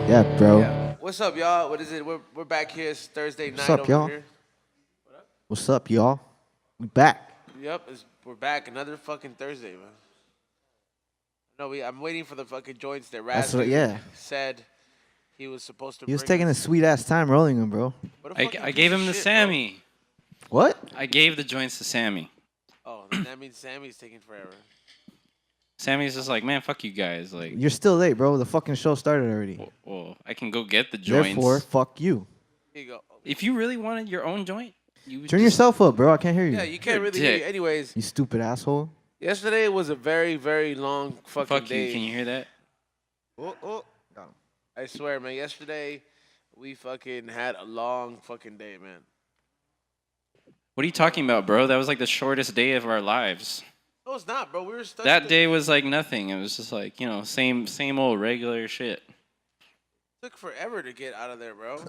Yeah, bro. Yeah. What's up, y'all? What is it? We're back here. It's Thursday night up, over y'all? here. What's up, y'all? We back. Yep, we're back. Another fucking Thursday, man. No, I'm waiting for the fucking joints that That's Raz what- yeah. said he was supposed to He was bring taking a us. sweet ass time rolling them, bro. What a I fucking gave piece him of to shit, Sammy. What? I gave the joints to Sammy. Bro. Oh, then that means Sammy's taking forever. Sammy's just like, man, fuck you guys. Like, You're still late, bro. The fucking show started already. well, I can go get the joints. Therefore, fuck you. Here you go. If you really wanted your own joint, you would Turn just- yourself up, bro. I can't hear you. Yeah, you can't You're a really hear you. dick. Anyways, You stupid asshole. yesterday was a very, very long fucking Fuck day. you. Can you hear that? Oh. I swear, man. Yesterday, we fucking had a long fucking day, man. What are you talking about, bro? That was like the shortest day of our lives. No, it's not, bro. We were stuck. That day was like nothing. It was just like, same old regular shit. Took forever to get out of there, bro.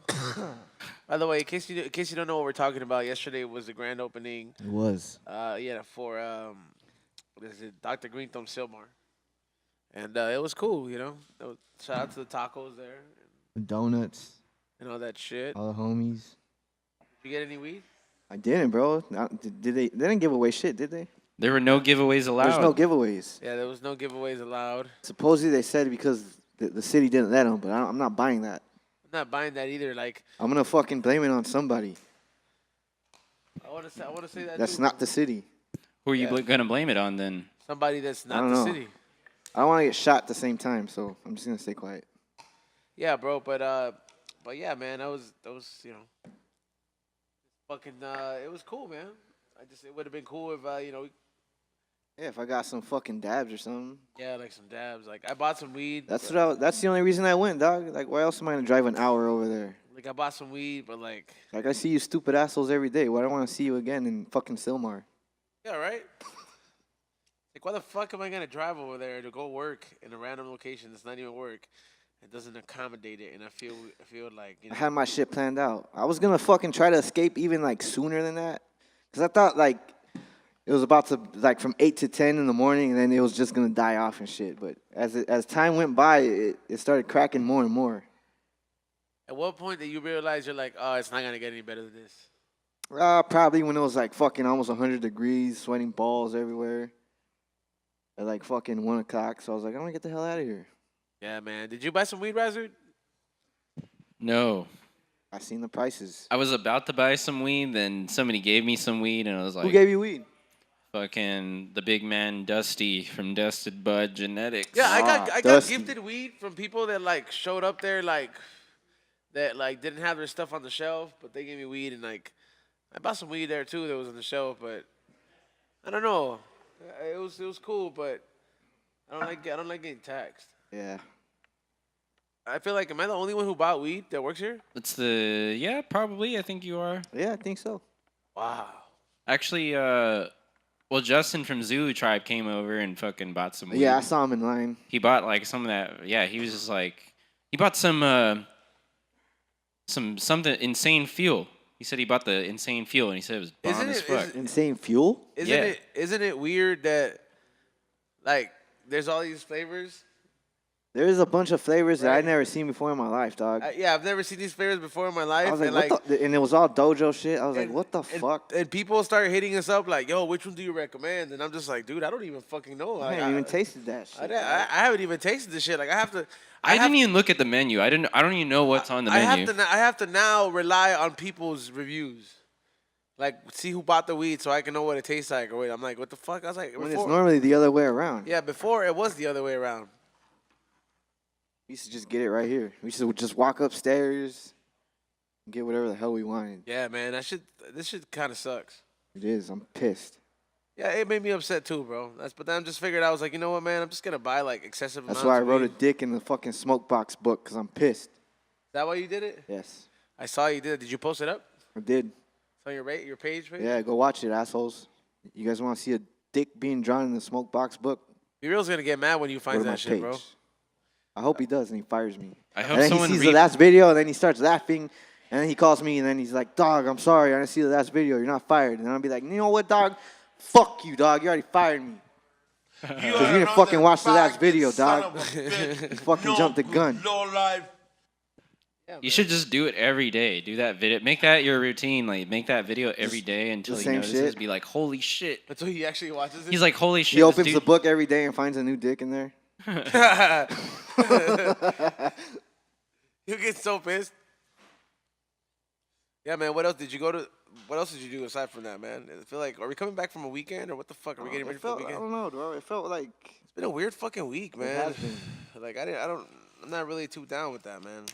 By the way, in case you don't know what we're talking about, yesterday was the grand opening. It was. For what is it, Dr. Greenthumb Sylmar, and it was cool, Shout out to the tacos there The donuts. and all that shit. All the homies. Did you get any weed? I didn't, bro. Did they? They didn't give away shit, did they? There were no giveaways allowed. There's no giveaways. Yeah, there was no giveaways allowed. Supposedly they said because the city didn't let them, but I'm not buying that. I'm not buying that either. Like, I'm gonna fucking blame it on somebody. I want to say that That's too. not the city. Who are you Yeah. gonna blame it on then? Somebody that's I not don't the know. city. I don't want to get shot at the same time, so I'm just gonna stay quiet. Yeah, bro. But yeah, man. That was fucking. It was cool, man. It would have been cool if Yeah, if I got some fucking dabs or something. yeah, like some dabs. Like I bought some weed. That's but- that's the only reason I went, dog. Like, why else am I gonna drive an hour over there? Like I bought some weed, but like Like, I see you stupid assholes every day. Why do I want to see you again in fucking Sylmar? yeah, right. Like why the fuck am I gonna drive over there to go work in a random location that's not even work? It doesn't accommodate it, and I feel like I had my shit planned out. I was gonna fucking try to escape even like sooner than that, cause I thought like it was about to like from 8 to 10 in the morning, and then it was just gonna die off and shit. But as time went by, it started cracking more and more. At what point did you realize you're like, oh, it's not gonna get any better than this? Probably when it was like fucking almost 100 degrees, sweating balls everywhere. At like fucking 1 o'clock, so I was like, I'm gonna get the hell out of here. Yeah, man. Did you buy some weed, Razard? No. I seen the prices. I was about to buy some weed, then somebody gave me some weed, and I was like, Who gave you weed? fucking the big man Dusty from Dusted Bud Genetics. Yeah, I got Dusty. gifted weed from people that like showed up there that didn't have their stuff on the shelf, but they gave me weed and like I bought some weed there too that was on the shelf, but I don't know. It was cool, but I don't like getting taxed. Yeah. I feel like am I the only one who bought weed that works here? Yeah, probably. I think you are. Yeah, I think so. Wow. Actually, well, Justin from Zulu Tribe came over and fucking bought some weed. Yeah, I saw him in line. He bought like some of that. Yeah, he was just like, he bought something insane fuel. He said he bought the insane fuel, and he said it was bomb as fuck. Insane fuel? Isn't it weird that like there's all these flavors? There's a bunch of flavors that Right. I'd never seen before in my life, dog. Yeah, I've never seen these flavors before in my life. I was like, and what the? And it was all dojo shit. I was like, what the and, fuck? And people start hitting us up like, "Yo, which one do you recommend?" And I'm just like, "Dude, I don't even fucking know. I haven't even tasted that shit. I haven't even tasted this shit. Like, I have to. I didn't even look at the menu. I don't even know what's on the menu. I have to now rely on people's reviews. Like, see who bought the weed so I can know what it tastes like. Or wait, I'm like, what the fuck? I was like, When it's before, normally the other way around. yeah, before it was the other way around. We used to just get it right here. We used to just walk upstairs and get whatever the hell we wanted. Yeah, man, this shit kind of sucks. It is. I'm pissed. Yeah, it made me upset too, bro. But then I just figured I was like, you know what, man? I'm just gonna buy like excessive That's amounts. why I of wrote weed. a dick in the fucking smoke box book, because I'm pissed. Is that why you did it? Yes. I saw you did it. Did you post it up? I did. It's on your page? Yeah, go watch it, assholes. You guys want to see a dick being drawn in the smoke box book? B-Real's gonna get mad when you Go find to my that shit, page. bro. I hope he does, and he fires me. I hope And then he someone sees the last video, and then he starts laughing, and then he calls me, and then he's like, "Dog, I'm sorry, I didn't see the last video. You're not fired." And then I'll be like, "You know what, dog? Fuck you, dog. You already fired me." You you didn't fucking watch the last video, dog. You fucking jumped the gun. Low life. Yeah, You should just do it every day. Do that video. Make that your routine. Like, make that video every day until the he same notices. shit? Be like, holy shit. until he actually watches it. He's like, holy shit. He opens this the dude- book every day and finds a new dick in there. You get so pissed. Yeah, man. What else did you go to? What else did you do aside from that, man? I feel like, are we coming back from a weekend or what the fuck? Are we getting ready for the I weekend? don't know, bro. It felt like It's been a weird fucking week, man. has been. Like I'm not really too down with that, man.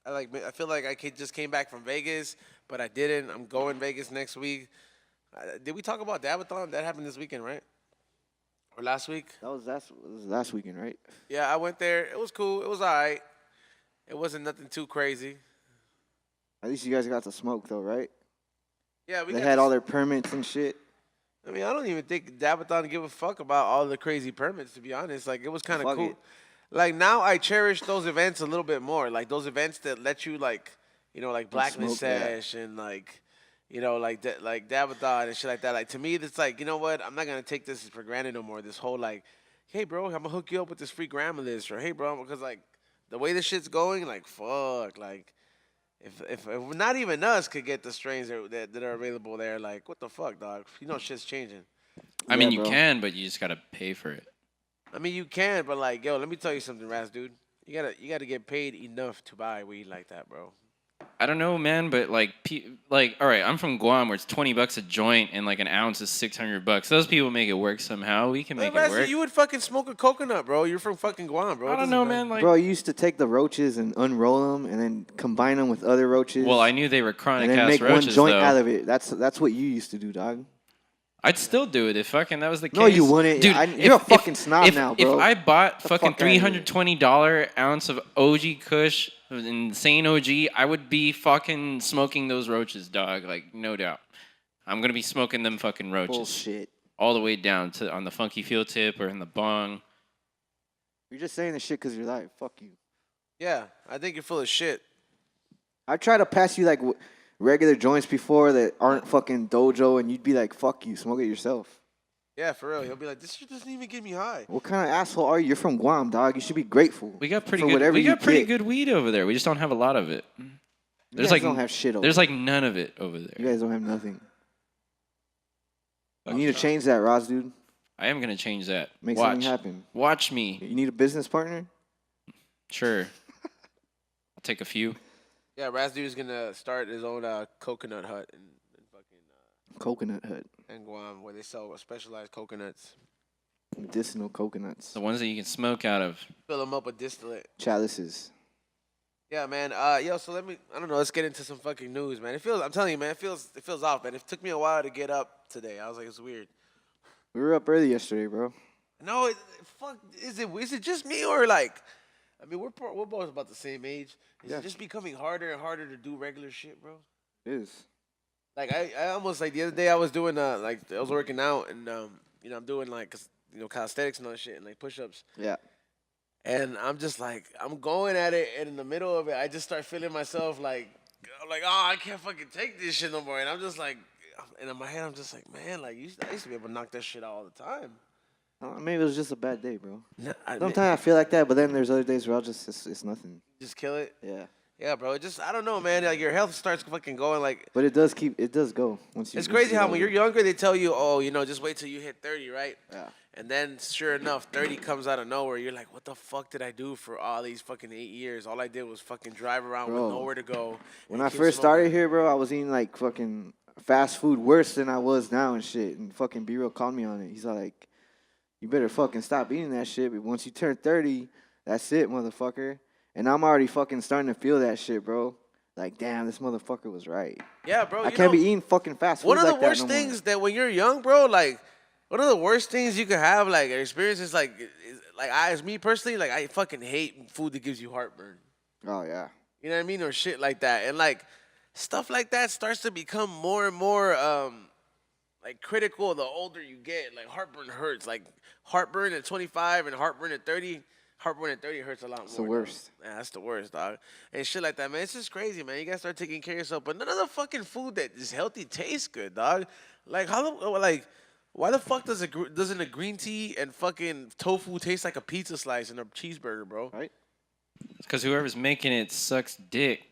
I feel like just came back from Vegas, but I didn't. I'm going Vegas next week. Did we talk about Dabathon? That happened this weekend, right? Or last week? that was last weekend, right? Yeah, I went there. It was cool. It was all right. It wasn't nothing too crazy. At least you guys got to smoke though, right? Yeah, we They got had to all their permits and shit. I mean, I don't even think Dabathon give a fuck about all the crazy permits, to be honest. Like, it was kind of Fuck cool. it. Like, now I cherish those events a little bit more. Like, those events that let you, like, you know, like Blackness smoke, yeah. Sesh and, like, you know, like Dabathon and shit like that. Like, to me, it's like, you know what? I'm not going to take this for granted no more. This whole, like, hey, bro, I'm going to hook you up with this free grandma list. Or, hey, bro, because, like, the way this shit's going, like, fuck. Like, if not even us could get the strains that are available there, like, what the fuck, dog? You know shit's changing. I mean, Yeah, you bro. can, but you just got to pay for it. I mean, you can, but like, yo, let me tell you something, Raz, dude. You gotta get paid enough to buy weed like that, bro. I don't know, man, but like, all right, I'm from Guam, where it's $20 a joint and like an ounce is $600. Those people make it work somehow. We can make it Raz, work. you would fucking smoke a coconut, bro. You're from fucking Guam, bro. I don't know, man. Like, Bro, you used to take the roaches and unroll them and then combine them with other roaches. well, I knew they were chronic and then ass make roaches, one joint though. out of it. That's what you used to do, dog. I'd still do it if fucking that was the case. No, you wouldn't. Dude. You're a fucking snob now, bro. If I bought the fucking fuck outta here. $320 ounce of OG Kush, insane OG, I would be fucking smoking those roaches, dog. Like, no doubt. I'm gonna be smoking them fucking roaches Bullshit. all the way down to on the funky field tip or in the bong. You're just saying this shit because you're like, fuck you. Yeah, I think you're full of shit. I tried to pass you like regular joints before that aren't fucking dojo, and you'd be like, fuck you, smoke it yourself. Yeah, for real. He'll be like, this shit doesn't even get me high. What kind of asshole are you? You're from Guam, dog. You should be grateful. We got pretty for good. whatever We you got pretty get. good weed over there. We just don't have a lot of it. You There's guys like don't have shit over There's there. like none of it over there. You guys don't have nothing. You need to change that, Roz, dude. I am gonna change that. Make Watch. something happen. Watch me. You need a business partner? Sure. I'll take a few. Yeah, Raz dude is gonna start his own coconut hut in fucking Coconut hut. in Guam where they sell specialized coconuts. Medicinal coconuts. The ones that you can smoke out of. Fill them up with distillate. Chalices. Yeah, man. Yo, so I don't know, let's get into some fucking news, man. I'm telling you, man, it feels off, man. It took me a while to get up today. I was like, it's weird. We were up early yesterday, bro. No, fuck, is it just me or like, I mean, we're both about the same age. Is Yeah. it just becoming harder and harder to do regular shit, bro? It is. Like I almost like the other day I was doing I was working out and you know I'm doing like calisthenics and all that shit and like push-ups. Yeah. And I'm just like, I'm going at it, and in the middle of it, I just start feeling myself like, oh, I can't fucking take this shit no more. And I'm just like, and in my head, I'm just like, man, like, I used to be able to knock that shit out all the time. Maybe it was just a bad day, bro. No, Sometimes I feel like that, but then there's other days where it's nothing. just kill it. Yeah. Yeah, bro. I don't know, man. Like, your health starts fucking going like. But it does go once you. It's once crazy you how get when you're older. younger, they tell you, oh, just wait till you hit 30, right? Yeah. And then, sure enough, 30 comes out of nowhere. You're like, what the fuck did I do for all these fucking 8 years? All I did was fucking drive around Bro, with nowhere to go. When and I keep first smoking. started here, bro, I was eating like fucking fast food worse than I was now and shit. And fucking B-Real called me on it. He's like, you better fucking stop eating that shit. But once you turn 30, that's it, motherfucker. And I'm already fucking starting to feel that shit, bro. Like, damn, this motherfucker was right. Yeah, bro. I can't be eating fucking fast food One of like the that worst no more. things that when you're young, bro, like, one of the worst things you could have, like, experience is like as me personally, like, I fucking hate food that gives you heartburn. Oh, yeah. You know what I mean? Or shit like that. And, like, stuff like that starts to become more and more, like, critical the older you get. Like, heartburn hurts. Like, heartburn at 25 and heartburn at 30. Heartburn at 30 hurts a lot more. It's the dog. worst. Yeah, that's the worst, dog. And shit like that, man. It's just crazy, man. You gotta start taking care of yourself. But none of the fucking food that is healthy tastes good, dog. Like, Why the fuck doesn't a green tea and fucking tofu taste like a pizza slice and a cheeseburger, bro? Right? Because whoever's making it sucks dick.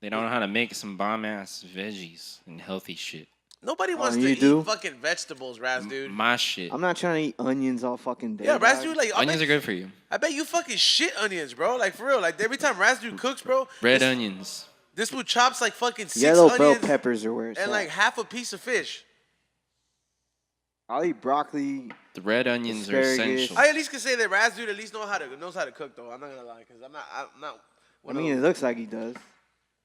They don't know how to make some bomb ass veggies and healthy shit. Nobody wants to you eat do? fucking vegetables, Raz, dude. My shit. I'm not trying to eat onions all fucking day. Yeah, Raz, dog. dude, like Onions are good for you. I bet you fucking shit onions, bro. Like for real. Like every time Raz dude cooks, bro. Red onions. This dude chops like fucking 6 Yellow bell onions peppers are where it's and at. like half a piece of fish. I'll eat broccoli. The red onions are Asparagus. essential. I at least can say that Raz dude at least knows how to cook though. I'm not gonna lie, cause I'm not. I one of mean, it those- looks like he does.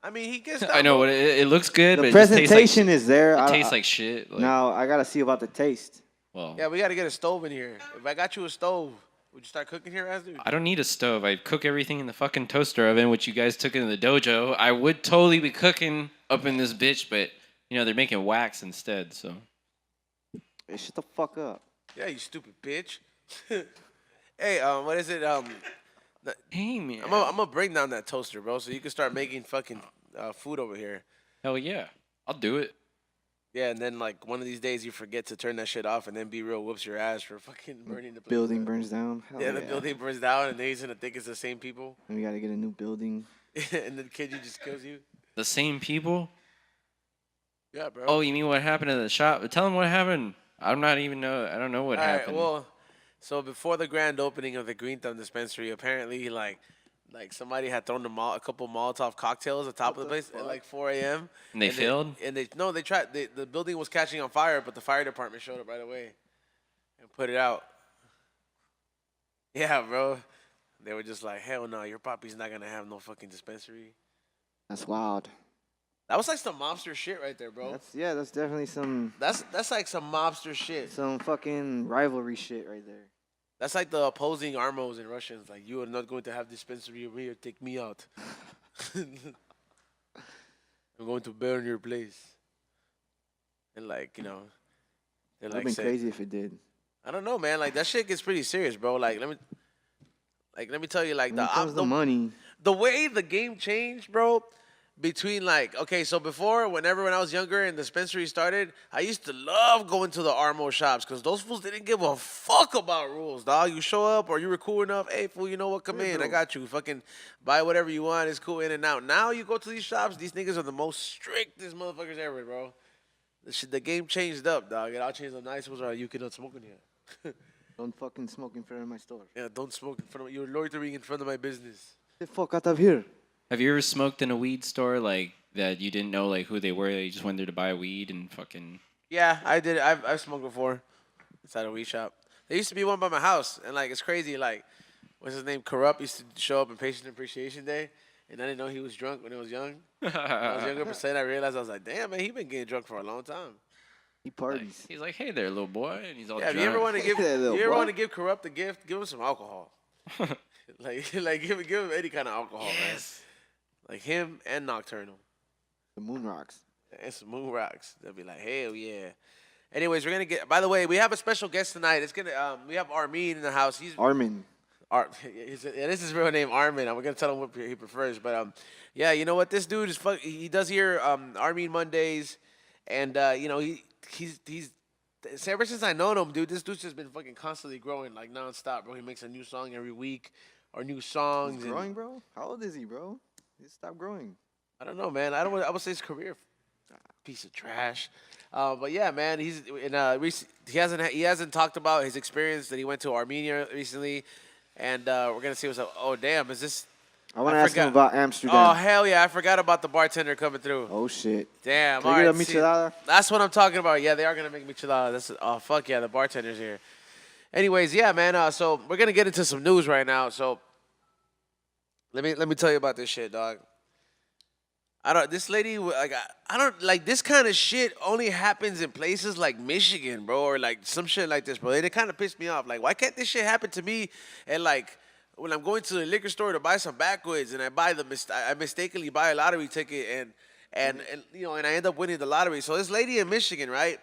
I mean, he gets. I know what it looks good, The but presentation it is there. tastes like shit. Like, Now I gotta see about the taste. well, Yeah, we gotta get a stove in here. If I got you a stove, would you start cooking here, Raz dude? I don't need a stove. I cook everything in the fucking toaster oven, which you guys took into the dojo. I would totally be cooking up in this bitch, but you know they're making wax instead. So Hey, shut the fuck up. Yeah, you stupid bitch. Hey, what is it? hey man, I'm gonna bring down that toaster, bro, so you can start making fucking food over here. hell yeah, I'll do it. Yeah, and then like one of these days you forget to turn that shit off, and then Be Real whoops your ass for fucking burning the place Building down. burns down. Hell Yeah, the building burns down, and then he's gonna think it's the same people, And we gotta get a new building. and the kid you just kills you. The same people. Yeah, bro. Oh, you mean what happened at the shop? Tell them what happened. I'm not even know. I don't know what All right, happened. well, so before the grand opening of the Greenthumb dispensary, apparently like somebody had thrown a couple Molotov cocktails at the top of the place at like 4 a.m. And they failed? They tried. The building was catching on fire, but the fire department showed up right away and put it out. Yeah, bro. They were just like, hell no, your papi's not gonna have no fucking dispensary. That's wild. That was like some mobster shit right there, bro. That's definitely some That's like some mobster shit. fucking rivalry shit right there. That's like the opposing Armos and Russians. Like, you are not going to have dispensary over here. Take me out. I'm going to burn your place. And like, you know, they're That'd like, been crazy if it did. I don't know, man. Like that shit gets pretty serious, bro. Like let me tell you, like When it comes to money, the way the game changed, bro. Between like, okay, so before, when I was younger and the dispensary started, I used to love going to the Armo shops because those fools didn't give a fuck about rules, dog. You show up or you were cool enough, hey, fool, you know what, come in, I got you. Fucking buy whatever you want, it's cool in and out. Now you go to these shops, these niggas are the most strictest motherfuckers ever, bro. The game changed up, dog. It all changed up nice. Was you cannot smoke in here. don't fucking smoke in front of my store. Yeah, don't smoke in front of you're loitering in front of my business. Get the fuck out of here. Have you ever smoked in a weed store like that? You didn't know like who they were. You just went there to buy weed and fucking. Yeah, I did. I've smoked before inside a weed shop. There used to be one by my house, and like it's crazy. Like, what's his name? Corrupt used to show up on Patient Appreciation Day, and I didn't know he was drunk when I was young. When I was younger, percent I realized I was like, damn man, he been getting drunk for a long time. He parties. He's like, hey there, little boy, and he's all Yeah, if drunk. you ever want to give, That little you ever boy. want to give Corrupt a gift, give him some alcohol. like give him any kind of alcohol, man. Like him and Nocturnal. The moon rocks. And some moon rocks. They'll be like, hell yeah. Anyways, we're gonna get. By the way, we have a special guest tonight. It's gonna. We have Armin in the house. He's Armin. this is his real name, Armin. We're gonna tell him what he prefers. But yeah, you know what? This dude is he does here Armin Mondays, and you know he's ever since I known him, dude. This dude's just been fucking constantly growing like nonstop, bro. He makes a new song every week, or new songs. He's and- growing, bro? How old is he, bro? He stopped growing. I don't know, man. I would say his career, piece of trash. But yeah, man, he's in he hasn't talked about his experience that he went to Armenia recently, and we're gonna see what's up. Oh damn, is this? I want to I ask him forgot. about Amsterdam. Oh hell yeah, I forgot about the bartender coming through. Oh, shit. Damn, Can all I get a right, see, michelada? that's what I'm talking about. Yeah, they are gonna make michelada. Oh fuck yeah, the bartender's here. Anyways, yeah, man. So we're gonna get into some news right now. So let me tell you about this shit, dog. This lady, like, I don't, like, this kind of shit only happens in places like Michigan, bro, or, like, some shit like this, bro. And it kind of pissed me off. Like, why can't this shit happen to me? And, like, when I'm going to the liquor store to buy some backwoods and I mistakenly buy a lottery ticket and you know, and I end up winning the lottery. So this lady in Michigan, right,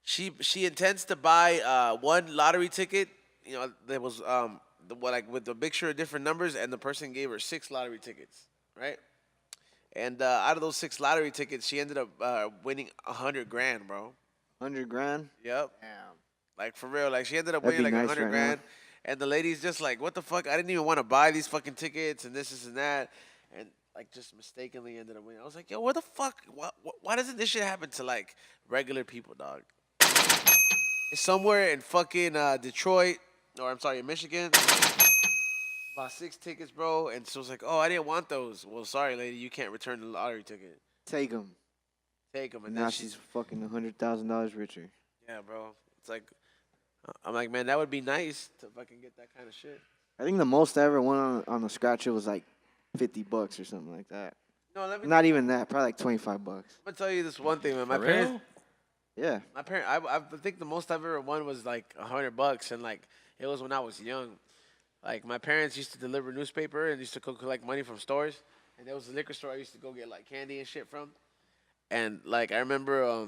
she intends to buy one lottery ticket, you know, that was, with a mixture of different numbers, and the person gave her 6 lottery tickets, right? And out of those 6 lottery tickets, she ended up winning $100,000, bro. $100,000. Yep. Damn. Like for real. Like she ended up That'd winning be like nice 100 right grand. now. And the lady's just like, what the fuck? I didn't even want to buy these fucking tickets and this and that. And like just mistakenly ended up winning. I was like, yo, what the fuck? Why doesn't this shit happen to like regular people, dog? It's somewhere in fucking Detroit, or I'm sorry, in Michigan. Bought 6 tickets, bro. And so it's like, oh, I didn't want those. Well, sorry, lady, you can't return the lottery ticket. Take them. Take them. And Now then she's fucking $100,000 richer. yeah, bro. It's like, I'm like, man, that would be nice to fucking get that kind of shit. I think the most I ever won on the scratcher was like $50 or something like that. No, let me. Not even that. Probably like $25. I'm gonna tell you this one thing, man. My For parents, real? Yeah. I think the most I've ever won was like $100, and like it was when I was young. Like my parents used to deliver newspaper and used to go collect money from stores, and there was a liquor store I used to go get like candy and shit from. And like I remember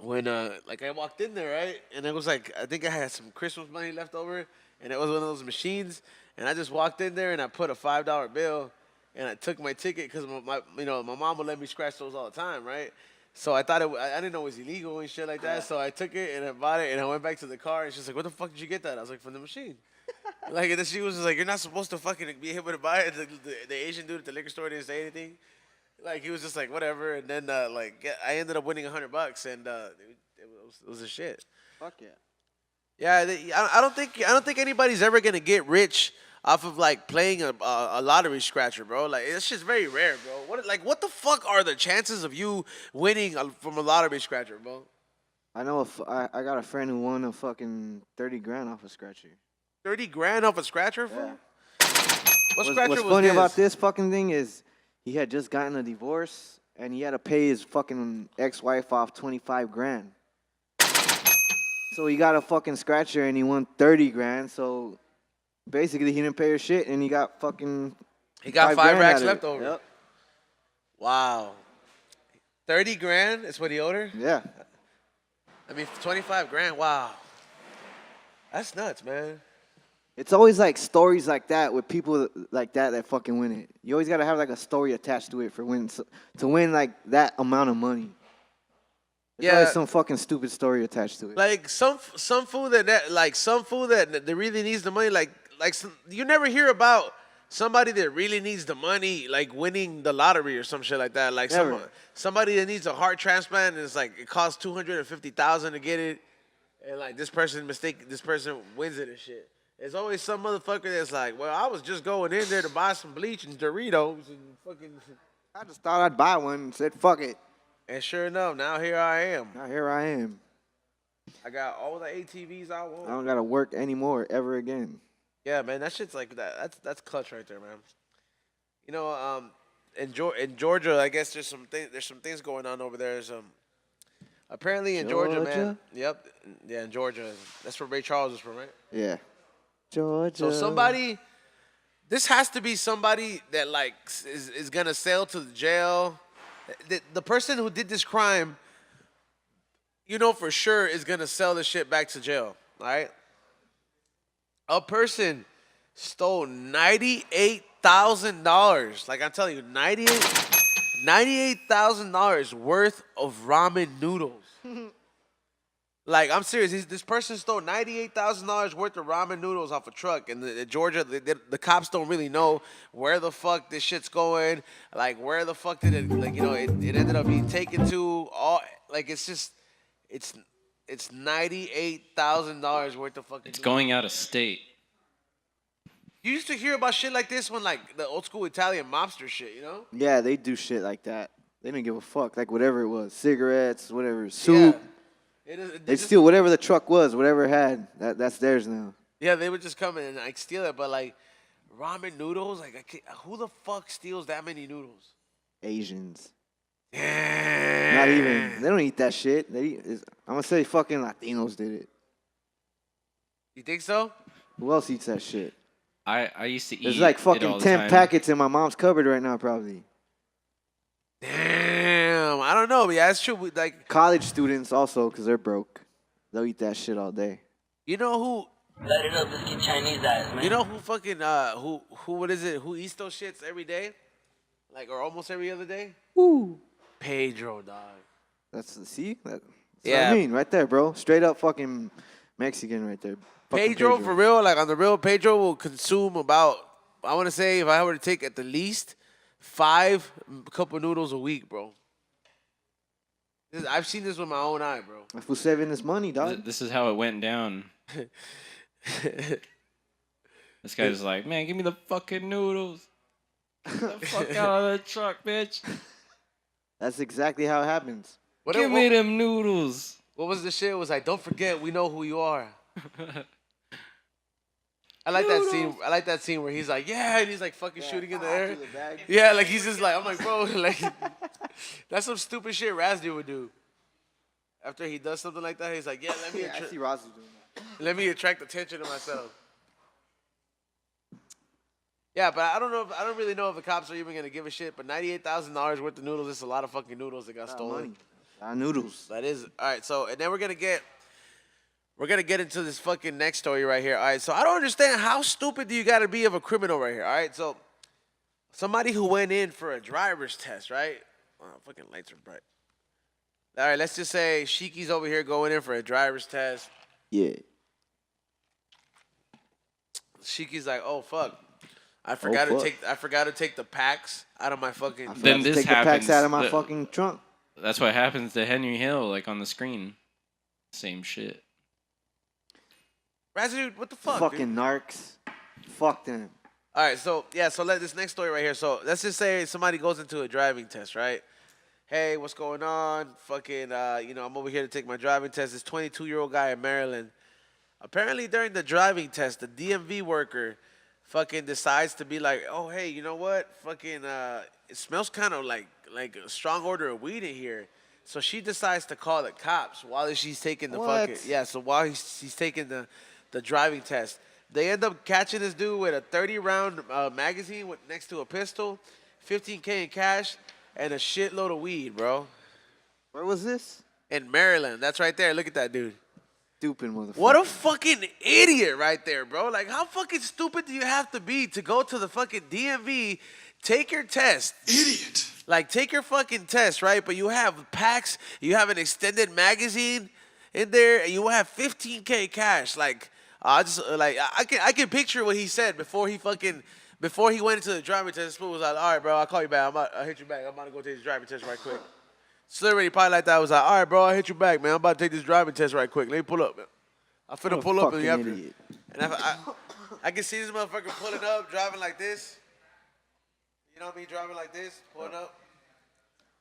when like I walked in there, right, and it was like I think I had some Christmas money left over, and it was one of those machines, and I just walked in there and I put a $5 bill, and I took my ticket because my mom would let me scratch those all the time, right? So I thought I didn't know it was illegal and shit like that. So I took it and I bought it and I went back to the car and she's like, "What the fuck did you get that?" I was like, "From the machine." Like, and then she was just like, "You're not supposed to fucking be able to buy it." The Asian dude at the liquor store didn't say anything. Like he was just like, whatever. And then I ended up winning $100 and it was a shit. Fuck yeah. Yeah, I don't think anybody's ever gonna get rich off of like playing a lottery scratcher, bro. Like it's just very rare, bro. What the fuck are the chances of you winning from a lottery scratcher, bro? I know I got a friend who won a fucking $30,000 off a scratcher. 30 grand off a scratcher, fool? Yeah. What scratcher What's was funny this? about this fucking thing is he had just gotten a divorce and he had to pay his fucking ex-wife off $25,000. So he got a fucking scratcher and he won $30,000. So basically he didn't pay her shit and he got fucking. He got 5 $5,000 racks out of left it. over. Yep. Wow. 30 grand is what he owed her? Yeah. I mean, 25 grand. Wow. That's nuts, man. It's always like stories like that with people like that fucking win it. You always gotta have like a story attached to it for to win like that amount of money. There's always some fucking stupid story attached to it. Like some fool that really needs the money. You never hear about somebody that really needs the money, like winning the lottery or some shit like that. Like somebody that needs a heart transplant and it's like it costs $250,000 to get it, and like this person wins it and shit. There's always some motherfucker that's like, well, I was just going in there to buy some bleach and Doritos and fucking. I just thought I'd buy one and said fuck it. And sure enough, now here I am. Now here I am. I got all the ATVs I want. I don't gotta work anymore ever again. Yeah, man, that shit's like that. That's clutch right there, man. You know, in Georgia, I guess there's some things going on over there. Apparently in Georgia, man. Yep. Yeah, in Georgia. That's where Ray Charles is from, right? Yeah. Georgia. So this has to be somebody that like is gonna sail to the jail. The person who did this crime, you know for sure is gonna sell the shit back to jail, all right? A person stole $98,000. Like I'm telling you, $98,000 worth of ramen noodles. Like I'm serious. This person stole $98,000 worth of ramen noodles off a truck, and the Georgia, the cops don't really know where the fuck this shit's going. Like where the fuck did it? Like it ended up being taken to. All like it's $98,000 worth of fucking. It's going out of state. You used to hear about shit like this when like the old school Italian mobster shit, you know? Yeah, they do shit like that. They didn't give a fuck. Like whatever it was, cigarettes, whatever, soup. Yeah. They steal whatever the truck was, whatever it had. That's theirs now. Yeah, they would just come in and like steal it, but like ramen noodles, like who the fuck steals that many noodles? Asians. Yeah. Not even. They don't eat that shit. I'm gonna say fucking Latinos did it. You think so? Who else eats that shit? I used to eat. There's like it all fucking the 10 time. packets in my mom's cupboard right now, probably. Damn, I don't know, but yeah, that's true. Like College students also, because they're broke. They'll eat that shit all day. you know who? Let it up, let's get Chinese ass, man. You know who fucking what is it? Who eats those shits every day? Like or almost every other day? Woo. Pedro, dog. See? That's what I mean, right there, bro. Straight up fucking Mexican right there. Fucking Pedro, for real, like on the real, Pedro will consume about, I want to say, if I were to take at the least 5 cup of noodles a week, bro. I've seen this with my own eye, bro. If we're saving this money, dog. This is how it went down. This guy's like, man, give me the fucking noodles. Get the fuck out of the truck, bitch. That's exactly how it happens. Give me them noodles. What was the shit? It was like, don't forget, we know who you are. I like that scene. I like that scene where he's like, yeah, and he's like fucking shooting in the air. Yeah, like he's just like, I'm like, bro, like that's some stupid shit Razdy would do. After he does something like that, he's like, yeah, let me I see Razzy doing that. let me attract attention to myself. Yeah, but I don't really know if the cops are even gonna give a shit. But $98,000 worth of noodles is a lot of fucking noodles that got stolen. Money. Noodles. That is all right. So and then we're gonna get into this fucking next story right here. All right. So I don't understand how stupid do you gotta be of a criminal right here. All right. So somebody who went in for a driver's test, right? Oh, fucking lights are bright. All right. Let's just say Sheiky's over here going in for a driver's test. Yeah. Sheiky's like, oh fuck. I forgot to take the packs out of my fucking. Then this take happens. the packs out of my fucking trunk. That's what happens to Henry Hill, like on the screen. Same shit. Razzie, what the fuck? Fucking dude? narcs. Fuck them. All right, so yeah, so let this next story right here. So let's just say somebody goes into a driving test, right? Hey, what's going on? Fucking, I'm over here to take my driving test. This 22-year-old guy in Maryland. Apparently, during the driving test, the DMV worker fucking decides to be like, oh, hey, you know what? Fucking, it smells kind of like a strong odor of weed in here. So she decides to call the cops while she's taking the What? fucking, yeah, so while she's taking the driving test. They end up catching this dude with a 30-round magazine next to a pistol, $15K in cash, and a shitload of weed, bro. Where was this? In Maryland. That's right there. Look at that dude. Stupid motherfucker. What a fucking idiot right there, bro. Like, how fucking stupid do you have to be to go to the fucking DMV, take your test? Idiot. Like, take your fucking test, right? But you have packs, you have an extended magazine in there, and you have $15K cash. Like, I can picture what he said before he went into the driving test. This fool was like, all right, bro, I'll call you back. I'll hit you back. I'm about to go take this driving test right quick. Celebrity probably like that was like, all right, bro, I'll hit you back, man. I'm about to take this driving test right quick. Let me pull up, man. I'm finna pull up and you have to. Idiot. And I can see this motherfucker pulling up, driving like this. You know what I mean? Driving like this, pulling up.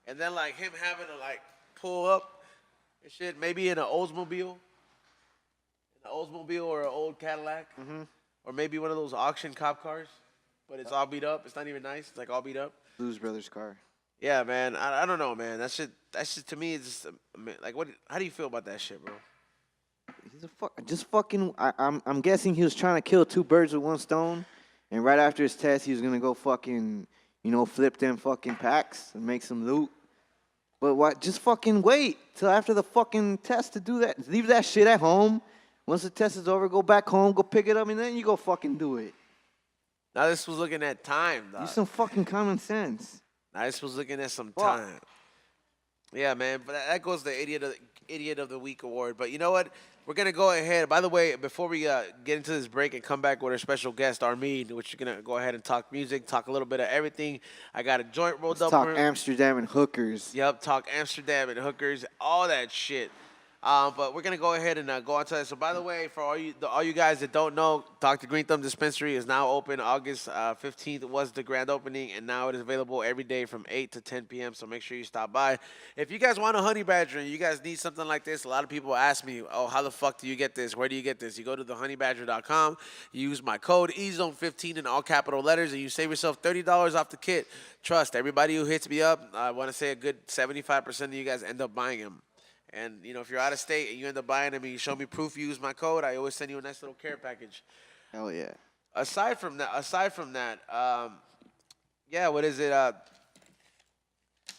And then like him having to like pull up and shit, maybe in an Oldsmobile. Or an old Cadillac. Mm-hmm. Or maybe one of those auction cop cars. But it's all beat up. It's not even nice. It's like all beat up. Blues Brothers car. Yeah, man. I don't know, man. That shit to me is just like what. How do you feel about that shit, bro? He's just fucking. I'm guessing he was trying to kill two birds with one stone, and right after his test, he was gonna go fucking, flip them fucking packs and make some loot. But what? Just fucking wait till after the fucking test to do that. Leave that shit at home. Once the test is over, go back home, go pick it up, and then you go fucking do it. Now this was looking at time, dog. Use some fucking common sense. Now this was looking at some time. Yeah, man. But that goes to the Idiot of the Week award. But you know what? We're going to go ahead. By the way, before we get into this break and come back with our special guest, Armenia, which you're going to go ahead and talk music, talk a little bit of everything. I got a joint rolled up. Talk Amsterdam and hookers. Yep, talk Amsterdam and hookers, all that shit. But we're going to go ahead and go on to that. So, by the way, for all you guys that don't know, Dr. Greenthumb Dispensary is now open. August 15th was the grand opening, and now it is available every day from 8 to 10 p.m., so make sure you stop by. If you guys want a honey badger and you guys need something like this, a lot of people ask me, oh, how the fuck do you get this? Where do you get this? You go to thehoneybadger.com, you use my code EZONE15 in all capital letters, and you save yourself $30 off the kit. Trust, everybody who hits me up, I want to say a good 75% of you guys end up buying them. And, if you're out of state and you end up buying them and you show me proof you use my code, I always send you a nice little care package. Hell yeah. Aside from that, what is it?